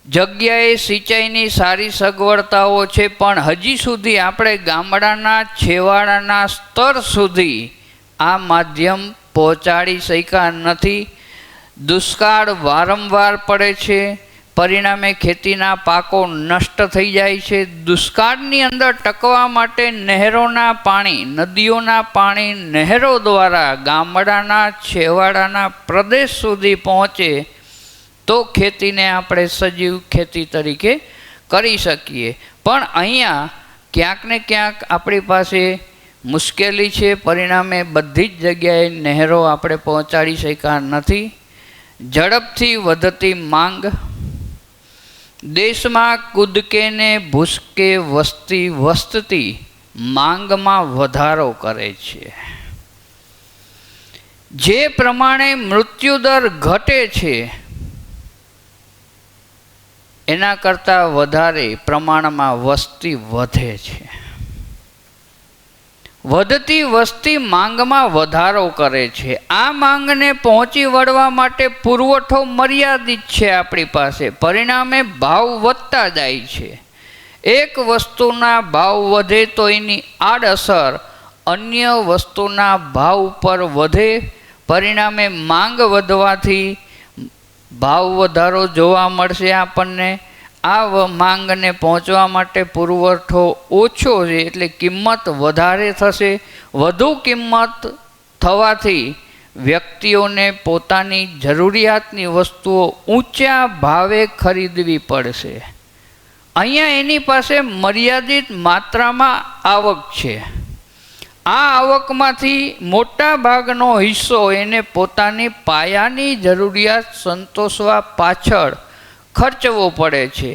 જગ્યાએ સિંચાઈની સારી સગવડતાઓ છે, પણ હજી સુધી આપણે ગામડાના છેવાડાના સ્તર સુધી આ માધ્યમ પહોંચાડી શક્યા નથી. દુષ્કાળ વારંવાર પડે છે, પરિણામે ખેતીના પાકો નષ્ટ થઈ જાય છે. દુષ્કાળની અંદર ટકવા માટે નહેરોના પાણી, નદીઓના પાણી નહેરો દ્વારા ગામડાના છેવાડાના પ્રદેશ સુધી પહોંચે તો ખેતીને આપણે સજીવ ખેતી તરીકે કરી શકીએ. પણ અહીંયા ક્યાંક ને ક્યાંક આપણી પાસે મુશ્કેલી છે, પરિણામે બધી જ જગ્યાએ નહેરો આપણે પહોંચાડી શક્યા નથી. ઝડપથી વધતી માંગ, દેશમાં કૂદકે ને ભૂસકે વસ્તી વસતી માંગમાં વધારો કરે છે. જે પ્રમાણે મૃત્યુદર ઘટે છે એના કરતાં વધારે પ્રમાણમાં વસ્તી વધે છે. વધતી વસ્તી માંગમાં વધારો કરે છે. આ માંગને પહોંચી વળવા માટે પુરવઠો મર્યાદિત છે આપણી પાસે, પરિણામે ભાવ વધતા જાય છે. એક વસ્તુના ભાવ વધે તો એની આડઅસર અન્ય વસ્તુના ભાવ પર વધે, પરિણામે માંગ વધવાથી ભાવ વધારો જોવા મળશે આપણને. આ માંગને પહોંચવા માટે પુરવઠો ઓછો છે એટલે કિંમત વધારે થશે. વધુ કિંમત થવાથી વ્યક્તિઓને પોતાની જરૂરિયાતની વસ્તુઓ ઊંચા ભાવે ખરીદવી પડશે. અહીંયા એની પાસે મર્યાદિત માત્રામાં આવક છે. આ આવકમાંથી મોટા ભાગનો હિસ્સો એને પોતાની પાયાની જરૂરિયાત સંતોષવા પાછળ ખર્ચવો પડે છે.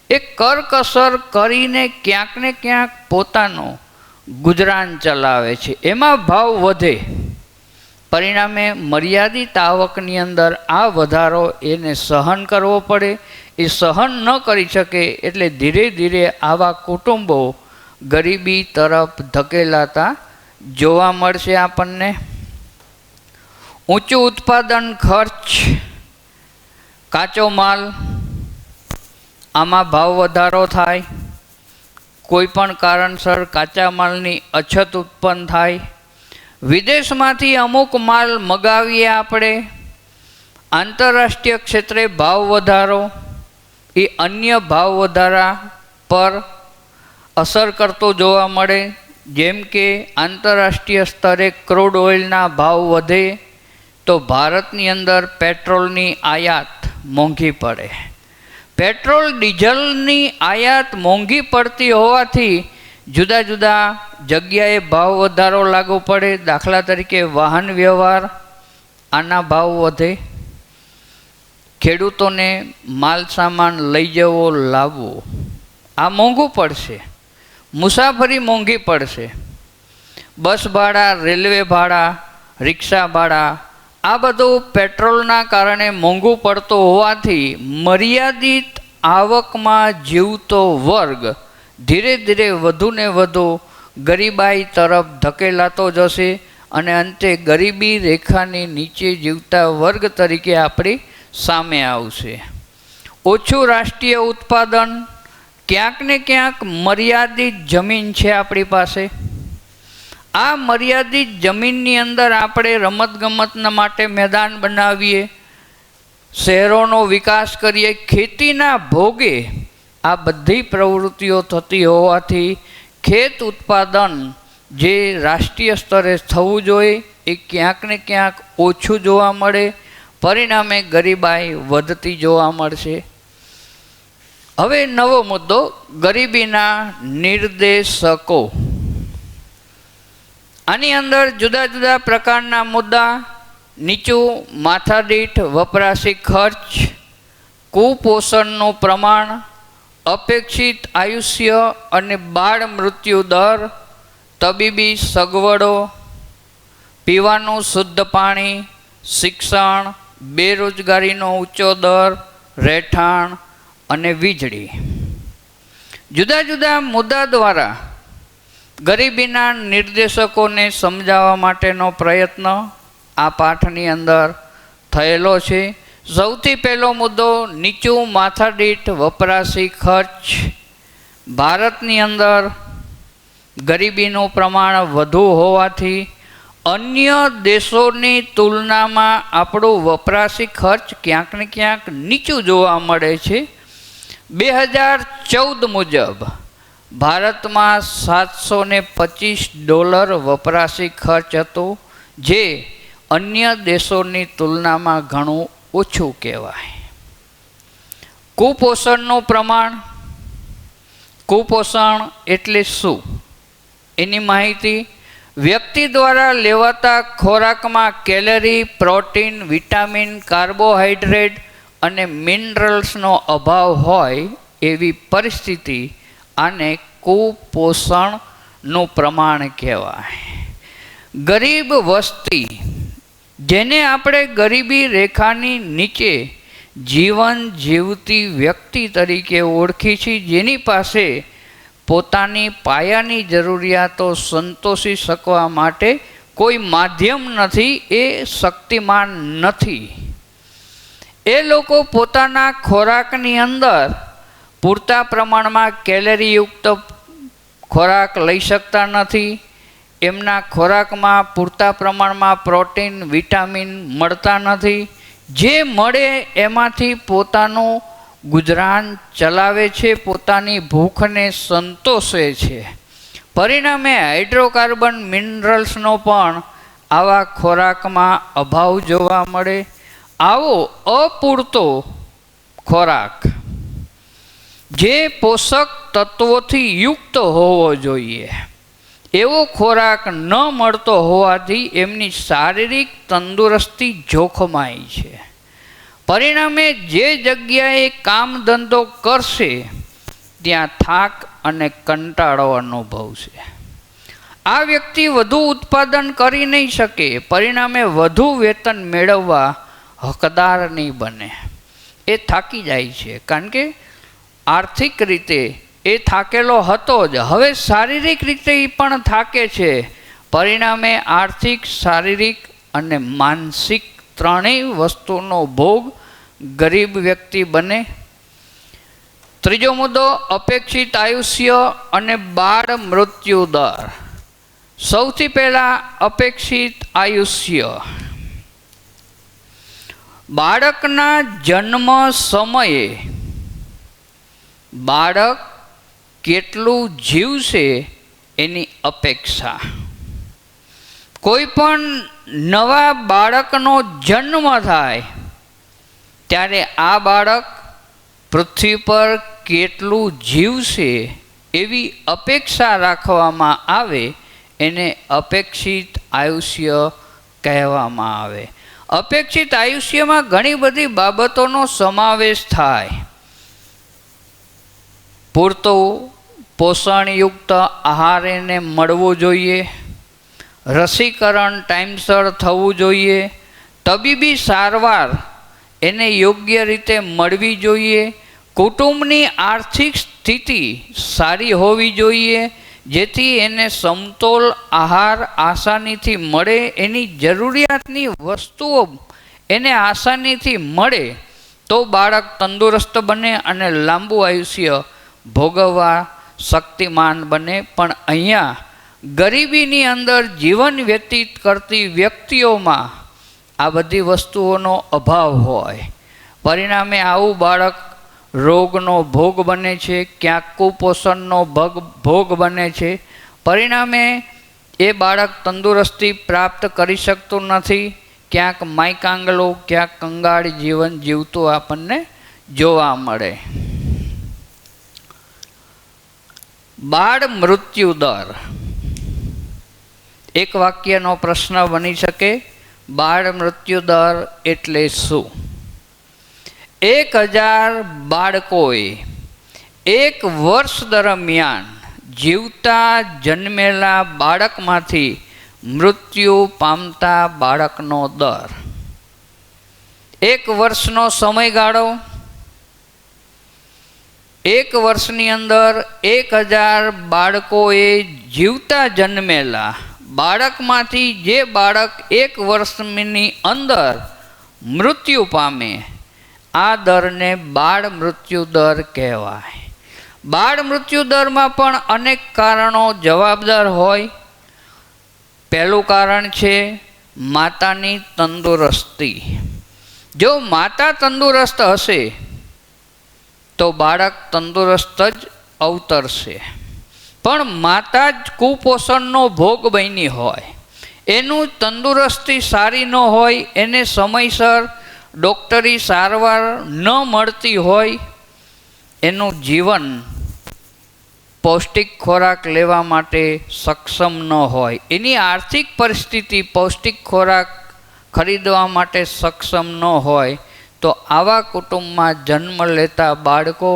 એ કરકસર કરીને ક્યાંક ને ક્યાંક પોતાનું ગુજરાન ચલાવે છે. એમાં ભાવ વધે, પરિણામે મર્યાદિત આવકની અંદર આ વધારો એને સહન કરવો પડે. એ સહન ન કરી શકે એટલે ધીરે ધીરે આવા કુટુંબો ગરીબી તરફ ધકેલાતા જોવા મળશે આપણને. ઊંચું ઉત્પાદન ખર્ચ, કાચો માલ, આમાં ભાવ વધારો થાય. કોઈ પણ કારણસર કાચા માલની અછત ઉત્પન્ન થાય. વિદેશમાંથી અમુક માલ મગાવીએ આપણે, આંતરરાષ્ટ્રીય ક્ષેત્રે ભાવ વધારો એ અન્ય ભાવ વધારા પર અસર કરતો જોવા મળે. જેમ કે આંતરરાષ્ટ્રીય સ્તરે ક્રૂડ ઓઇલના ભાવ વધે તો ભારતની અંદર પેટ્રોલની આયાત મોંઘી પડે. પેટ્રોલ ડીઝલની આયાત મોંઘી પડતી હોવાથી જુદા જુદા જગ્યાએ ભાવ વધારો લાગુ પડે. દાખલા તરીકે વાહન વ્યવહાર, આના ભાવ વધે. ખેડૂતોને માલ સામાન લઈ જવો લાવવો આ મોંઘું પડશે. મુસાફરી મોંઘી પડશે. બસ ભાડા, રેલવે ભાડા, રિક્ષા ભાડા આ બધું પેટ્રોલના કારણે મોંઘું પડતું હોવાથી મર્યાદિત આવકમાં જીવતો વર્ગ ધીરે ધીરે વધુને વધુ ગરીબાઈ તરફ ધકેલાતો જશે અને અંતે ગરીબી રેખાની નીચે જીવતા વર્ગ તરીકે આપણી સામે આવશે. ઓછું રાષ્ટ્રીય ઉત્પાદન, ક્યાંક ને ક્યાંક મર્યાદિત જમીન છે આપણી પાસે. આ મર્યાદિત જમીનની અંદર આપણે રમતગમતના માટે મેદાન બનાવીએ, શહેરોનો વિકાસ કરીએ, ખેતીના ભોગે આ બધી પ્રવૃત્તિઓ થતી હોવાથી ખેત ઉત્પાદન જે રાષ્ટ્રીય સ્તરે થવું જોઈએ એ ક્યાંક ને ક્યાંક ઓછું જોવા મળે. પરિણામે ગરીબાઈ વધતી જોવા મળશે. હવે નવો મુદ્દો, ગરીબીના નિર્દેશકો. આની અંદર જુદા જુદા પ્રકારના મુદ્દા, નીચું માથાદીઠ વપરાશી ખર્ચ, કુપોષણનું પ્રમાણ, અપેક્ષિત આયુષ્ય અને બાળ મૃત્યુ દર, તબીબી સગવડો, પીવાનું શુદ્ધ પાણી, શિક્ષણ, બેરોજગારીનો ઊંચો દર, રહેઠાણ અને વીજળી. જુદા જુદા મુદ્દા દ્વારા ગરીબીના નિર્દેશકોને સમજાવવા માટેનો પ્રયત્ન આ પાઠની અંદર થયેલો છે. સૌથી પહેલો મુદ્દો, નીચું માથાદીઠ વપરાશી ખર્ચ. ભારતની અંદર ગરીબીનું પ્રમાણ વધુ હોવાથી અન્ય દેશોની તુલનામાં આપણું વપરાશી ખર્ચ ક્યાંક ને ક્યાંક નીચું જોવા મળે છે. 2014 મુજબ ભારતમાં $725 વપરાશી ખર્ચ હતો, જે અન્ય દેશોની તુલનામાં ઘણું ઓછું કહેવાય. કુપોષણનું પ્રમાણ. કુપોષણ એટલે શું એની માહિતી. વ્યક્તિ દ્વારા લેવાતા ખોરાકમાં કેલરી, પ્રોટીન, વિટામિન, કાર્બોહાઈડ્રેટ અને મિનરલ્સનો અભાવ હોય એવી પરિસ્થિતિ, આને કુપોષણનું પ્રમાણ કહેવાય. ગરીબ વસ્તી, જેને આપણે ગરીબી રેખાની નીચે જીવન જીવતી વ્યક્તિ તરીકે ઓળખી છીએ, જેની પાસે પોતાની પાયાની જરૂરિયાતો સંતોષી શકવા માટે કોઈ માધ્યમ નથી, એ શક્તિમાન નથી. એ લોકો પોતાના ખોરાકની અંદર પૂરતા પ્રમાણમાં કેલરીયુક્ત ખોરાક લઈ શકતા નથી. એમના ખોરાકમાં પૂરતા પ્રમાણમાં પ્રોટીન, વિટામિન મળતા નથી. જે મળે એમાંથી પોતાનું ગુજરાન ચલાવે છે, પોતાની ભૂખને સંતોષે છે. પરિણામે હાઇડ્રોકાર્બન, મિનરલ્સનો પણ આવા ખોરાકમાં અભાવ જોવા મળે. આવો અપૂરતો ખોરાક, જે પોષક તત્વોથી યુક્ત હોવો જોઈએ, એવો ખોરાક ન મળતો હોવાથી એમની શારીરિક તંદુરસ્તી જોખમાય છે. પરિણામે જે જગ્યાએ કામ ધંધો કરશે ત્યાં થાક અને કંટાળો અનુભવશે. આ વ્યક્તિ વધુ ઉત્પાદન કરી નહીં શકે, પરિણામે વધુ વેતન મેળવવા હકદાર નહીં બને. એ થાકી જાય છે, કારણ કે આર્થિક રીતે એ થાકેલો હતો જ, હવે શારીરિક રીતે એ પણ થાકે છે. પરિણામે આર્થિક, શારીરિક અને માનસિક ત્રણેય વસ્તુનો ભોગ ગરીબ વ્યક્તિ બને. ત્રીજો મુદ્દો, અપેક્ષિત આયુષ્ય અને બાળ મૃત્યુ દર. સૌથી પહેલા અપેક્ષિત આયુષ્ય. બાળકના જન્મ સમયે બાળક કેટલું જીવશે એની અપેક્ષા. કોઈ પણ નવા બાળકનો જન્મ થાય ત્યારે આ બાળક પૃથ્વી પર કેટલું જીવશે એવી અપેક્ષા રાખવામાં આવે, એને અપેક્ષિત આયુષ્ય કહેવામાં આવે. અપેક્ષિત આયુષ્યમાં ઘણી બધી બાબતોનો સમાવેશ થાય. પૂરતો પોષણયુક્ત આહાર એને મળવો જોઈએ, રસીકરણ ટાઈમસર થવું જોઈએ, તબીબી સારવાર એને યોગ્ય રીતે મળવી જોઈએ, કુટુંબની આર્થિક સ્થિતિ સારી હોવી જોઈએ, જેથી એને સમતોલ આહાર આસાનીથી મળે, એની જરૂરિયાતની વસ્તુઓ એને આસાનીથી મળે, તો બાળક તંદુરસ્ત બને અને લાંબુ આયુષ્ય ભોગવવા શક્તિમાન બને. પણ અહીંયા ગરીબીની અંદર જીવન વ્યતીત કરતી વ્યક્તિઓમાં આ બધી વસ્તુઓનો અભાવ હોય. પરિણામે આવું બાળક રોગનો ભોગ બને છે, ક્યાંક કુપોષણનો ભોગ બને છે. પરિણામે એ બાળક તંદુરસ્તી પ્રાપ્ત કરી શકતું નથી, ક્યાંક માયકાંગલો, ક્યાંક કંગાળ જીવન જીવતું આપણને જોવા મળે. બાળ મૃત્યુ દર. એક વાક્યનો પ્રશ્ન બની શકે, બાળ મૃત્યુ દર એટલે શું? 1000 બાળકોએ 1 વર્ષ દરમિયાન જીવતા જન્મેલા બાળકમાંથી મૃત્યુ પામતા બાળકનો દર. 1 વર્ષનો સમયગાળો, 1 વર્ષની અંદર 1000 બાળકોએ જીવતા જન્મેલા બાળકમાંથી જે બાળક 1 વર્ષની અંદર મૃત્યુ પામે આ દરને બાળ મૃત્યુ દર કહેવાય. બાળ મૃત્યુ દરમાં પણ અનેક કારણો જવાબદાર હોય. પહેલું કારણ છે માતાની તંદુરસ્તી. જો માતા તંદુરસ્ત હશે તો બાળક તંદુરસ્ત જ અવતરશે. પણ માતા જ કુપોષણનો ભોગ બની હોય, એનું તંદુરસ્તી સારી ન હોય, એને સમયસર ડૉક્ટરી સારવાર ન મળતી હોય, એનું જીવન પૌષ્ટિક ખોરાક લેવા માટે સક્ષમ ન હોય, એની આર્થિક પરિસ્થિતિ પૌષ્ટિક ખોરાક ખરીદવા માટે સક્ષમ ન હોય, તો આવા કુટુંબમાં જન્મ લેતા બાળકો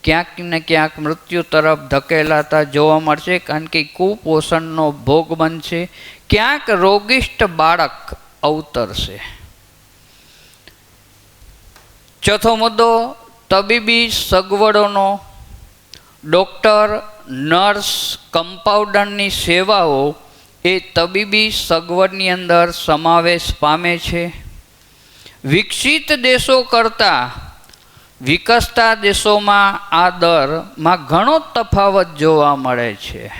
ક્યાંક ને ક્યાંક મૃત્યુ તરફ ધકેલાતા જોવા મળશે. કારણ કે કુપોષણનો ભોગ બનશે, ક્યાંક રોગિષ્ટ બાળક અવતરશે. ચોથો મુદ્દો તબીબી સગવડોનો. ડૉક્ટર, નર્સ, કમ્પાઉન્ડરની સેવાઓ એ તબીબી સગવડની અંદર સમાવેશ પામે છે. વિકસિત દેશો કરતાં વિકસતા દેશોમાં આ દરમાં ઘણો તફાવત જોવા મળે છે.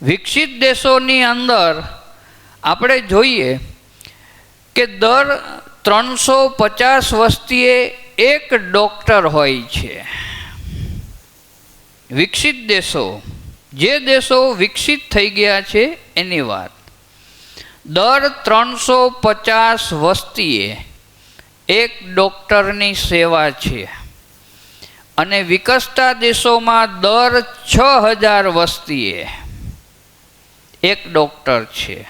વિકસિત દેશોની અંદર આપણે જોઈએ કે દર 350 વસ્તીએ 1 ડૉક્ટર હોય છે. વિકસિત દેશો, જે દેશો વિકસિત થઈ ગયા છે એની વાત. દર 350 વસ્તીએ 1 ડૉક્ટરની સેવા છે. અને વિકસતા દેશોમાં દર 6000 વસ્તીએ 1 ડૉક્ટર છે.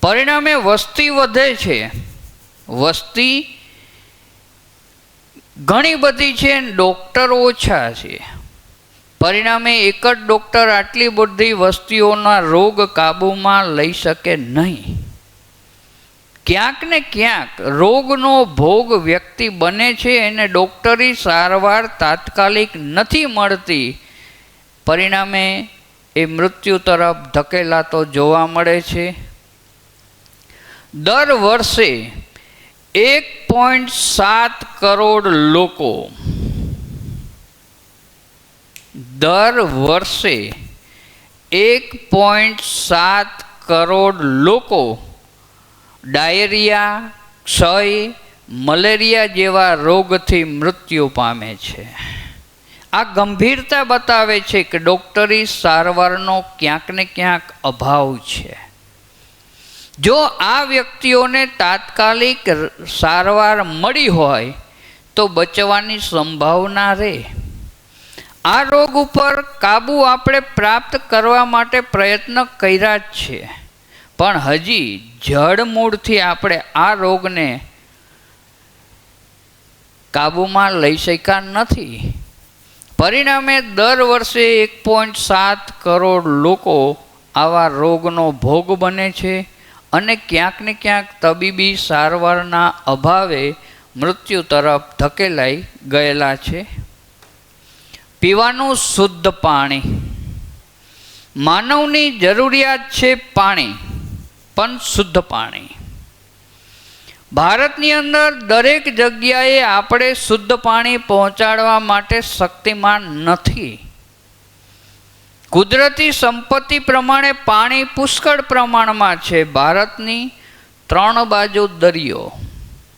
પરિણામે વસ્તી વધે છે, વસ્તી ઘણી બધી છે, ડૉક્ટર ઓછા છે. પરિણામે એક જ ડૉક્ટર આટલી બધી વસ્તીઓના રોગ કાબૂમાં લઈ શકે નહીં. ક્યાંક ને ક્યાંક રોગનો ભોગ વ્યક્તિ બને છે, એને ડૉક્ટરી સારવાર તાત્કાલિક નથી મળતી. પરિણામે એ મૃત્યુ તરફ ધકેલાતો જોવા મળે છે. દર વર્ષે 1.7 કરોડ લોકો, દર વર્ષે 1.7 કરોડ લોકો ડાયરિયા, ક્ષય, મલેરિયા જેવા રોગથી મૃત્યુ પામે છે. આ ગંભીરતા બતાવે છે કે ડૉક્ટરી સારવારનો ક્યાંક ને ક્યાંક અભાવ છે. જો આ વ્યક્તિઓને તાત્કાલિક સારવાર મળી હોય તો બચવાની સંભાવના રહે. આ રોગ ઉપર કાબૂ આપણે પ્રાપ્ત કરવા માટે પ્રયત્ન કર્યા જ છે, પણ હજી જડમૂળથી આપણે આ રોગને કાબૂમાં લઈ શક્યા નથી. પરિણામે દર વર્ષે 1.7 કરોડ લોકો આવા રોગનો ભોગ બને છે અને ક્યાંક ને ક્યાંક તબીબી સારવારના અભાવે મૃત્યુ તરફ ધકેલાઈ ગયેલા છે. પીવાનું શુદ્ધ પાણી. માનવની જરૂરિયાત છે પાણી, પણ શુદ્ધ પાણી. ભારતની અંદર દરેક જગ્યાએ આપણે શુદ્ધ પાણી પહોંચાડવા માટે શક્તિમાન નથી. કુદરતી સંપત્તિ પ્રમાણે પાણી પુષ્કળ પ્રમાણમાં છે. ભારતની 3 બાજુ દરિયો,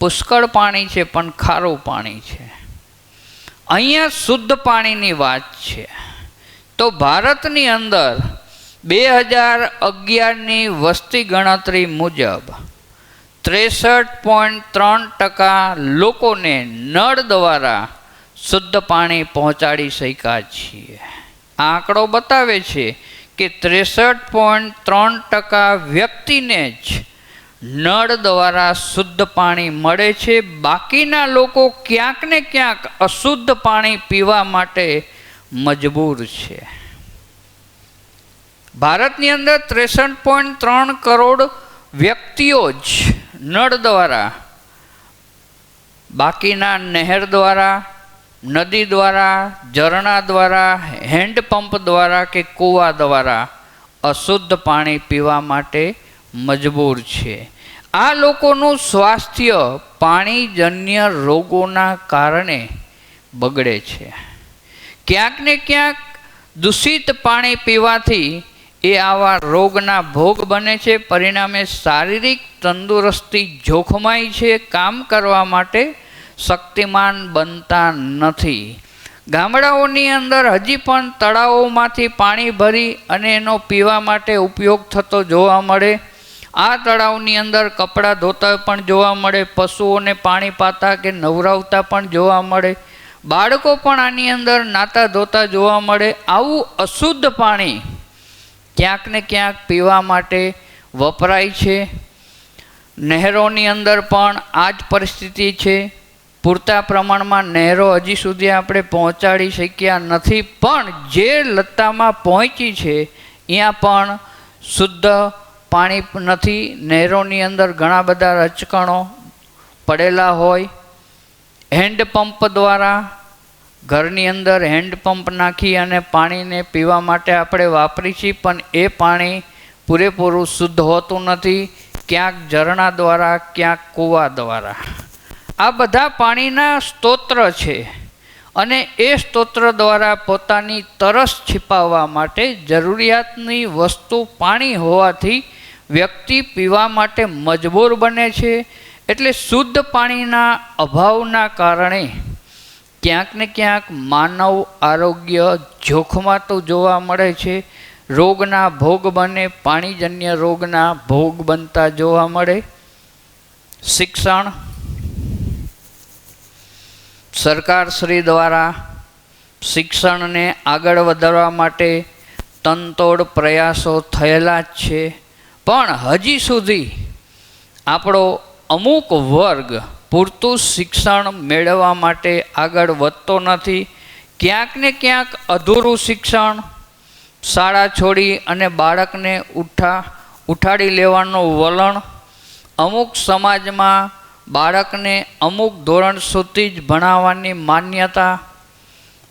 પુષ્કળ પાણી છે પણ ખારું પાણી છે. અહીંયા શુદ્ધ પાણીની વાત છે. તો ભારતની અંદર 2011ની વસ્તી ગણતરી મુજબ 63.3% લોકોને નળ દ્વારા શુદ્ધ પાણી પહોંચાડી શક્યા છીએ. આ આંકડો બતાવે છે કે 63.3% વ્યક્તિને જ નળ દ્વારા શુદ્ધ પાણી મળે છે. બાકીના લોકો ક્યાંક ને ક્યાંક અશુદ્ધ પાણી પીવા માટે મજબૂર છે. ભારતની અંદર 63.3 કરોડ વ્યક્તિઓ જ નળ દ્વારા, બાકીના નહેર દ્વારા, નદી દ્વારા, ઝરણા દ્વારા, હેન્ડપંપ દ્વારા કે કૂવા દ્વારા અશુદ્ધ પાણી પીવા માટે મજબૂર છે. આ લોકોનું સ્વાસ્થ્ય પાણીજન્ય રોગોના કારણે બગડે છે. ક્યાંક ને ક્યાંક દૂષિત પાણી પીવાથી એ આવા રોગના ભોગ બને છે. પરિણામે શારીરિક તંદુરસ્તી જોખમાય છે. કામ કરવા માટે શક્તિમાન બનતા નથી. ગામડાઓની અંદર હજી પણ તળાવોમાંથી પાણી ભરી અને એનો પીવા માટે ઉપયોગ થતો જોવા મળે. આ તળાવની અંદર કપડાં ધોતા પણ જોવા મળે, પશુઓને પાણી પાતા કે નવરાવતા પણ જોવા મળે, બાળકો પણ આની અંદર નાતા ધોતા જોવા મળે. આવું અશુદ્ધ પાણી ક્યાંક ને ક્યાંક પીવા માટે વપરાય છે. નહેરોની અંદર પણ આ જ પરિસ્થિતિ છે. પૂરતા પ્રમાણમાં નહેરો હજી સુધી આપણે પહોંચાડી શક્યા નથી, પણ જે લતામાં પહોંચી છે ત્યાં પણ શુદ્ધ પાણી નથી. નહેરોની અંદર ઘણા બધા રચકણો પડેલા હોય. હેન્ડપંપ દ્વારા ઘરની અંદર હેન્ડપંપ નાખી અને પાણીને પીવા માટે આપણે વાપરી છીએ, પણ એ પાણી પૂરેપૂરું શુદ્ધ હોતું નથી. ક્યાંક ઝરણા દ્વારા, ક્યાંક કૂવા દ્વારા. આ બધા પાણીના સ્તોત્ર છે અને એ સ્તોત્ર દ્વારા પોતાની તરસ छिपाવવા માટે જરૂરિયાતની વસ્તુ પાણી હોવાથી વ્યક્તિ પીવા માટે મજબૂર બને છે. એટલે શુદ્ધ પાણીના અભાવના કારણે ક્યાંક ને ક્યાંક માનવ આરોગ્ય જોખમાતું જોવા મળે છે. રોગના ભોગ બને, પાણીજન્ય રોગના ભોગ બનતા જોવા મળે. શિક્ષણ સરકારશ્રી દ્વારા શિક્ષણને આગળ વધારવા માટે તનતોડ પ્રયાસો થયેલા જ છે, પણ હજી સુધી આપણો અમુક વર્ગ પૂરતું શિક્ષણ મેળવવા માટે આગળ વધતો નથી. ક્યાંક ને ક્યાંક અધૂરું શિક્ષણ, શાળા છોડી અને બાળકને ઉઠાડી લેવાનું વલણ, અમુક સમાજમાં બાળકને અમુક ધોરણ સુધી જ ભણાવવાની માન્યતા,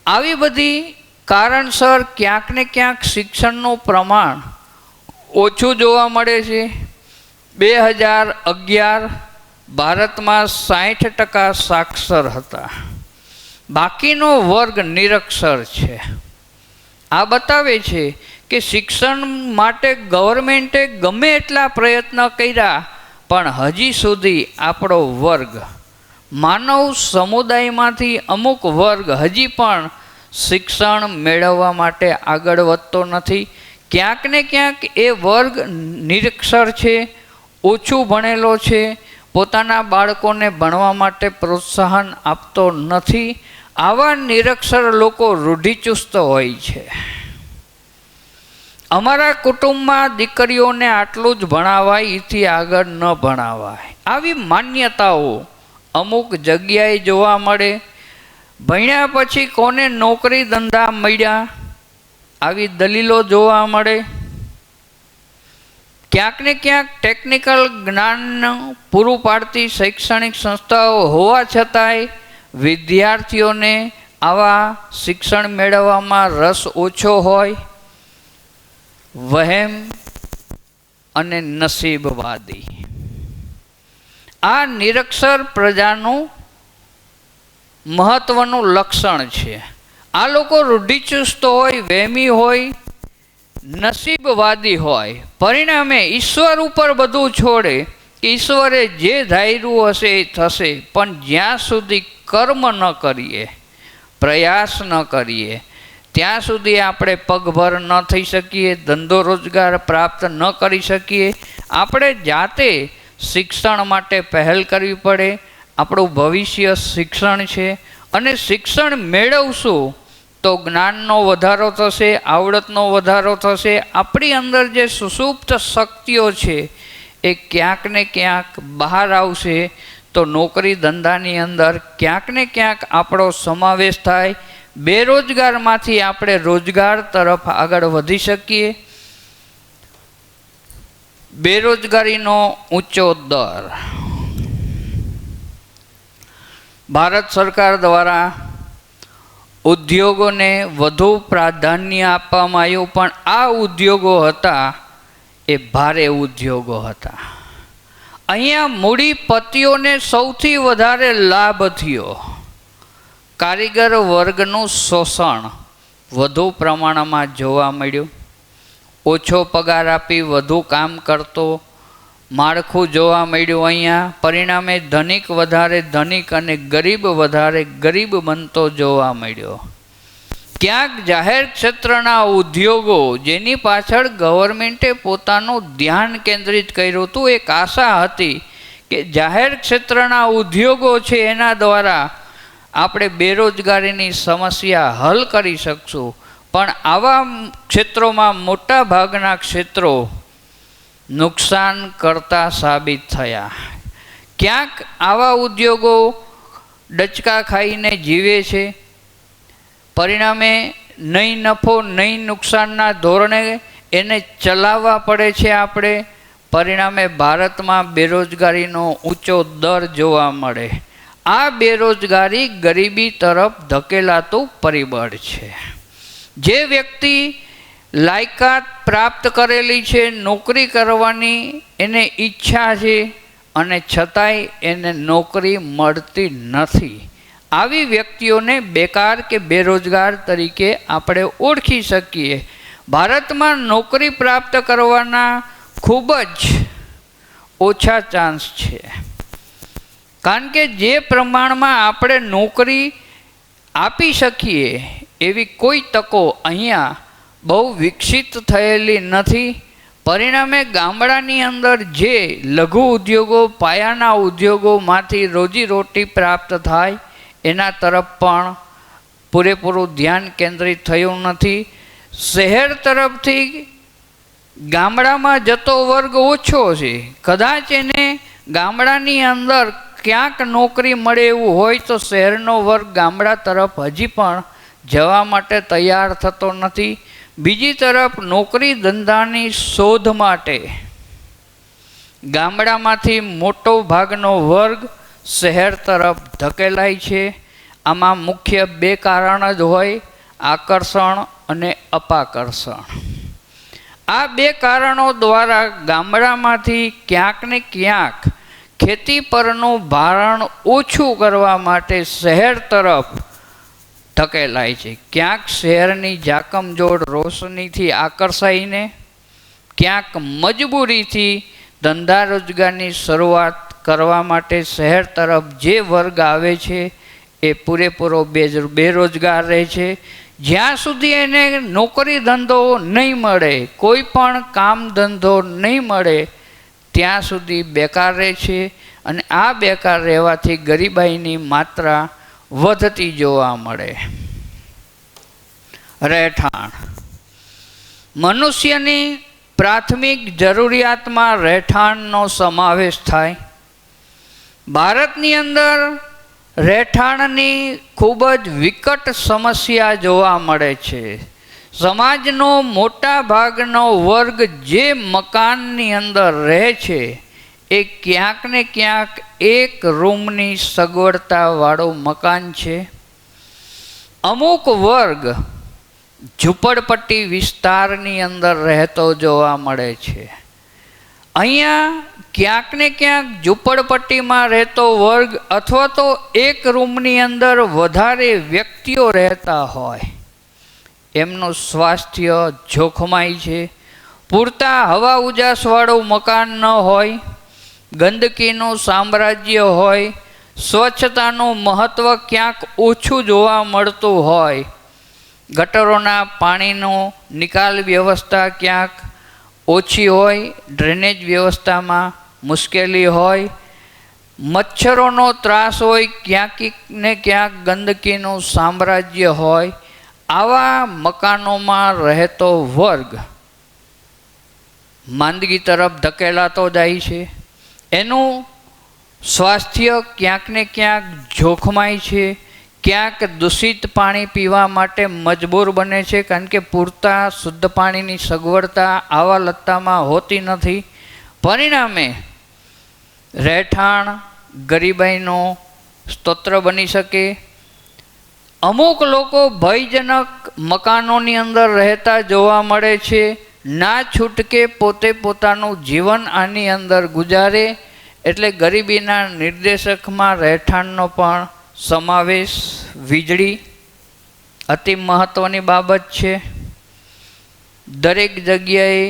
આવી બધી કારણસર ક્યાંક ને ક્યાંક શિક્ષણનું પ્રમાણ ઓછું જોવા મળે છે. 2011 ભારતમાં 60% સાક્ષર હતા, બાકીનો વર્ગ નિરક્ષર છે. આ બતાવે છે કે શિક્ષણ માટે ગવર્મેન્ટે ગમે એટલા પ્રયત્ન કર્યા, પણ હજી સુધી આપણો વર્ગ, માનવ સમુદાયમાંથી અમુક વર્ગ હજી પણ શિક્ષણ મેળવવા માટે આગળ વધતો નથી. ક્યાંક ને ક્યાંક એ વર્ગ નિરક્ષર છે, ઓછું ભણેલો છે, પોતાના બાળકોને ભણવા માટે પ્રોત્સાહન આપતો નથી. આવા નિરક્ષર લોકો રૂઢિચુસ્ત હોય છે. અમારા કુટુંબમાં દીકરીઓને આટલું જ ભણાવાય, એથી આગળ ન ભણાવાય, આવી માન્યતાઓ અમુક જગ્યાએ જોવા મળે. ભણ્યા પછી કોને નોકરી ધંધા મળ્યા, આવી દલીલો જોવા મળે. ક્યાંક ને ક્યાંક ટેકનિકલ જ્ઞાન પૂરું પાડતી શૈક્ષણિક સંસ્થાઓ હોવા છતાંય વિદ્યાર્થીઓને આવા શિક્ષણ મેળવવામાં રસ ઓછો હોય. વહેમ અને નસીબવાદી, આ નિરક્ષર પ્રજાનું મહત્વનું લક્ષણ છે. આ લોકો રૂઢિચુસ્ત હોય, વહેમી હોય, નસીબવાદી હોય. પરિણામે ઈશ્વર ઉપર બધું છોડે. ઈશ્વરે જે ધાર્યું હશે એ થશે, પણ જ્યાં સુધી કર્મ ન કરીએ, પ્રયાસ ન કરીએ, ત્યાં સુધી આપણે પગભર ન થઈ શકીએ, ધંધો રોજગાર પ્રાપ્ત ન કરી શકીએ. આપણે જાતે શિક્ષણ માટે પહેલ કરવી પડે. આપણું ભવિષ્ય શિક્ષણ છે, અને શિક્ષણ મેળવશું તો જ્ઞાનનો વધારો થશે, આવડતનો વધારો થશે. આપણી અંદર જે સુષુપ્ત શક્તિઓ છે એ ક્યાંક ને ક્યાંક બહાર આવશે, તો નોકરી ધંધાની અંદર ક્યાંક ને ક્યાંક આપણો સમાવેશ થાય. બેરોજગારમાંથી આપણે રોજગાર તરફ આગળ વધી શકીએ. બેરોજગારીનો ઊંચો દર ભારત સરકાર દ્વારા ઉદ્યોગોને વધુ પ્રાધાન્ય આપવામાં આવ્યું, પણ આ ઉદ્યોગો હતા એ ભારે ઉદ્યોગો હતા. અહીંયા મૂડીપતિઓને સૌથી વધારે લાભ થયો. કારીગર વર્ગનું શોષણ વધુ પ્રમાણમાં જોવા મળ્યું. ઓછો પગાર આપી વધુ કામ કરતો માળખું જોવા મળ્યું અહીંયા. પરિણામે ધનિક વધારે ધનિક અને ગરીબ વધારે ગરીબ બનતો જોવા મળ્યો. ક્યાંક જાહેર ક્ષેત્રના ઉદ્યોગો જેની પાછળ ગવર્મેન્ટે પોતાનું ધ્યાન કેન્દ્રિત કર્યું હતું, એક આશા હતી કે જાહેર ક્ષેત્રના ઉદ્યોગો છે એના દ્વારા આપણે બેરોજગારીની સમસ્યા હલ કરી શકશું. પણ આવા ક્ષેત્રોમાં મોટા ભાગના ક્ષેત્રો નુકસાન કરતા સાબિત થયા. ક્યાંક આવા ઉદ્યોગો ડચકા ખાઈને જીવે છે. પરિણામે નહીં નફો નહીં નુકસાનના ધોરણે એને ચલાવવા પડે છે આપણે. પરિણામે ભારતમાં બેરોજગારીનો ઊંચો દર જોવા મળે. આ બેરોજગારી ગરીબી તરફ ધકેલાતું પરિબળ છે. જે વ્યક્તિ લાયકાત પ્રાપ્ત કરેલી છે, નોકરી કરવાની એને ઈચ્છા છે અને છતાંય એને નોકરી મળતી નથી, આવી વ્યક્તિઓને બેકાર કે બેરોજગાર તરીકે આપણે ઓળખી શકીએ. ભારતમાં નોકરી પ્રાપ્ત કરવાના ખૂબ જ ઓછા ચાન્સ છે, કારણ કે જે પ્રમાણમાં આપણે નોકરી આપી શકીએ એવી કોઈ તકો અહીંયા બહુ વિકસિત થયેલી નથી. પરિણામે ગામડાની અંદર જે લઘુ ઉદ્યોગો પાયાના ઉદ્યોગોમાંથી રોજીરોટી પ્રાપ્ત થાય એના તરફ પણ પૂરેપૂરું ધ્યાન કેન્દ્રિત થયું નથી. શહેર તરફથી ગામડામાં જતો વર્ગ ઓછો છે. કદાચ એને ગામડાની અંદર ક્યાંક નોકરી મળે એવું હોય તો શહેરનો વર્ગ ગામડા તરફ હજી પણ જવા માટે તૈયાર થતો નથી. બીજી તરફ નોકરી ધંધાની શોધ માટે ગામડામાંથી મોટો ભાગનો વર્ગ શહેર તરફ ધકેલાય છે. આમાં મુખ્ય બે કારણ જ હોય, આકર્ષણ અને અપાકર્ષણ. આ બે કારણો દ્વારા ગામડામાંથી ક્યાંક ને ક્યાંક ખેતી પરનું ભારણ ઓછું કરવા માટે શહેર તરફ ધકેલાય છે. ક્યાંક શહેરની જાકમજોડ રોશનીથી આકર્ષાઈને, ક્યાંક મજબૂરીથી ધંધા રોજગારની શરૂઆત કરવા માટે શહેર તરફ જે વર્ગ આવે છે એ પૂરેપૂરો બેરોજગાર રહે છે. જ્યાં સુધી એને નોકરી ધંધો નહીં મળે, કોઈ પણ કામ ધંધો નહીં મળે, ત્યાં સુધી બેકાર રહે છે. અને આ બેકાર રહેવાથી ગરીબાઈની માત્રા વધતી જોવા મળે. રહેઠાણ. મનુષ્યની પ્રાથમિક જરૂરિયાતમાં રહેઠાણનો સમાવેશ થાય. ભારતની અંદર રહેઠાણની ખૂબ જ વિકટ સમસ્યા જોવા મળે છે. સમાજનો મોટા ભાગનો વર્ગ જે મકાનની અંદર રહે છે એ ક્યાંક ને ક્યાંક એક રૂમની સગવડતાવાળું મકાન છે. અમુક વર્ગ ઝૂંપડપટ્ટી વિસ્તારની અંદર રહેતો જોવા મળે છે. અહીંયા ક્યાંક ને ક્યાંક ઝૂંપડપટ્ટીમાં રહેતો વર્ગ અથવા તો એક રૂમની અંદર વધારે વ્યક્તિઓ રહેતા હોય, એમનું સ્વાસ્થ્ય જોખમાય છે. પૂરતા હવા ઉજાસવાળું મકાન ન હોય, ગંદકીનું સામ્રાજ્ય હોય, સ્વચ્છતાનું મહત્ત્વ ક્યાંક ઓછું જોવા મળતું હોય, ગટરોના પાણીનો નિકાલ વ્યવસ્થા ક્યાંક ઓછી હોય, ડ્રેનેજ વ્યવસ્થામાં મુશ્કેલી હોય, મચ્છરોનો ત્રાસ હોય, ક્યાંક ને ક્યાંક ગંદકીનું સામ્રાજ્ય હોય, આવા મકાનોમાં રહેતો વર્ગ માંદગી તરફ ધકેલાતો જાય છે. એનું સ્વાસ્થ્ય ક્યાંક ને ક્યાંક જોખમાય છે. ક્યાંક દૂષિત પાણી પીવા માટે મજબૂર બને છે, કારણ કે પૂરતા શુદ્ધ પાણીની સગવડતા આવા લત્તામાં હોતી નથી. પરિણામે રહેઠાણ ગરીબાઈનો સ્તોત્ર બની શકે. અમુક લોકો ભયજનક મકાનોની અંદર રહેતા જોવા મળે છે, ના છૂટકે પોતે પોતાનું જીવન આની અંદર ગુજારે, એટલે ગરીબીના નિર્દેશકમાં રહેઠાણનો પણ સમાવેશ. વીજળી અતિ મહત્ત્વની બાબત છે. દરેક જગ્યાએ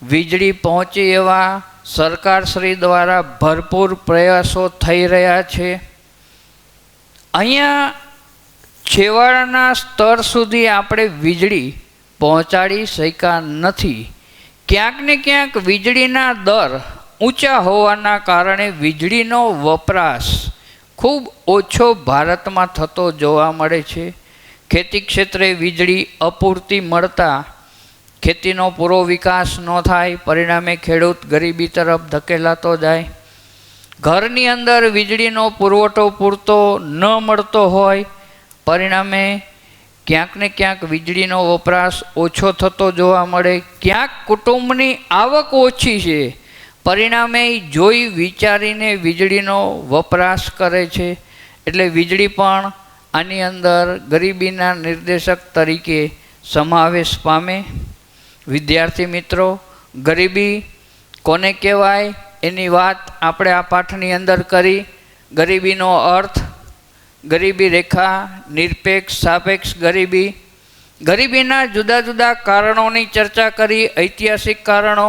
વીજળી પહોંચે એવા સરકારશ્રી દ્વારા ભરપૂર પ્રયાસો થઈ રહ્યા છે. અહીંયા છેવાડાના સ્તર સુધી આપણે વીજળી પહોંચાડી શક્યા નથી. ક્યાંક ને ક્યાંક વીજળીના દર ઊંચા હોવાના કારણે વીજળીનો વપરાશ ખૂબ ઓછો ભારતમાં થતો જોવા મળે છે. ખેતી ક્ષેત્રે વીજળી અપૂરતી મળતા ખેતીનો પૂરો વિકાસ ન થાય, પરિણામે ખેડૂત ગરીબી તરફ ધકેલાતો જાય. ઘરની અંદર વીજળીનો પુરવઠો પૂરતો ન મળતો હોય, પરિણામે ક્યાંક ને ક્યાંક વીજળીનો વપરાશ ઓછો થતો જોવા મળે. ક્યાંક કુટુંબની આવક ઓછી છે, પરિણામે જોઈ વિચારીને વીજળીનો વપરાશ કરે છે. એટલે વીજળી પણ આની અંદર ગરીબીના નિર્દેશક તરીકે સમાવેશ પામે. વિદ્યાર્થી મિત્રો, ગરીબી કોને કહેવાય એની વાત આપણે આ પાઠની અંદર કરી. ગરીબીનો અર્થ, ગરીબી રેખા, નિરપેક્ષ, સાપેક્ષ ગરીબી, ગરીબીના જુદા જુદા કારણોની ચર્ચા કરી. ઐતિહાસિક કારણો,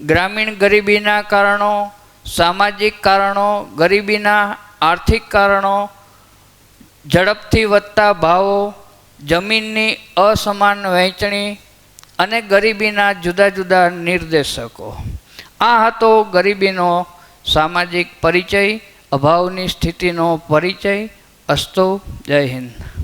ગ્રામીણ ગરીબીના કારણો, સામાજિક કારણો, ગરીબીના આર્થિક કારણો, ઝડપથી વધતા ભાવો, જમીનની અસમાન વહેંચણી અને ગરીબીના જુદા જુદા નિર્દેશકો. આ હતો ગરીબીનો સામાજિક પરિચય, અભાવની સ્થિતિનો પરિચય. અસ્તુ. જય હિન્દ.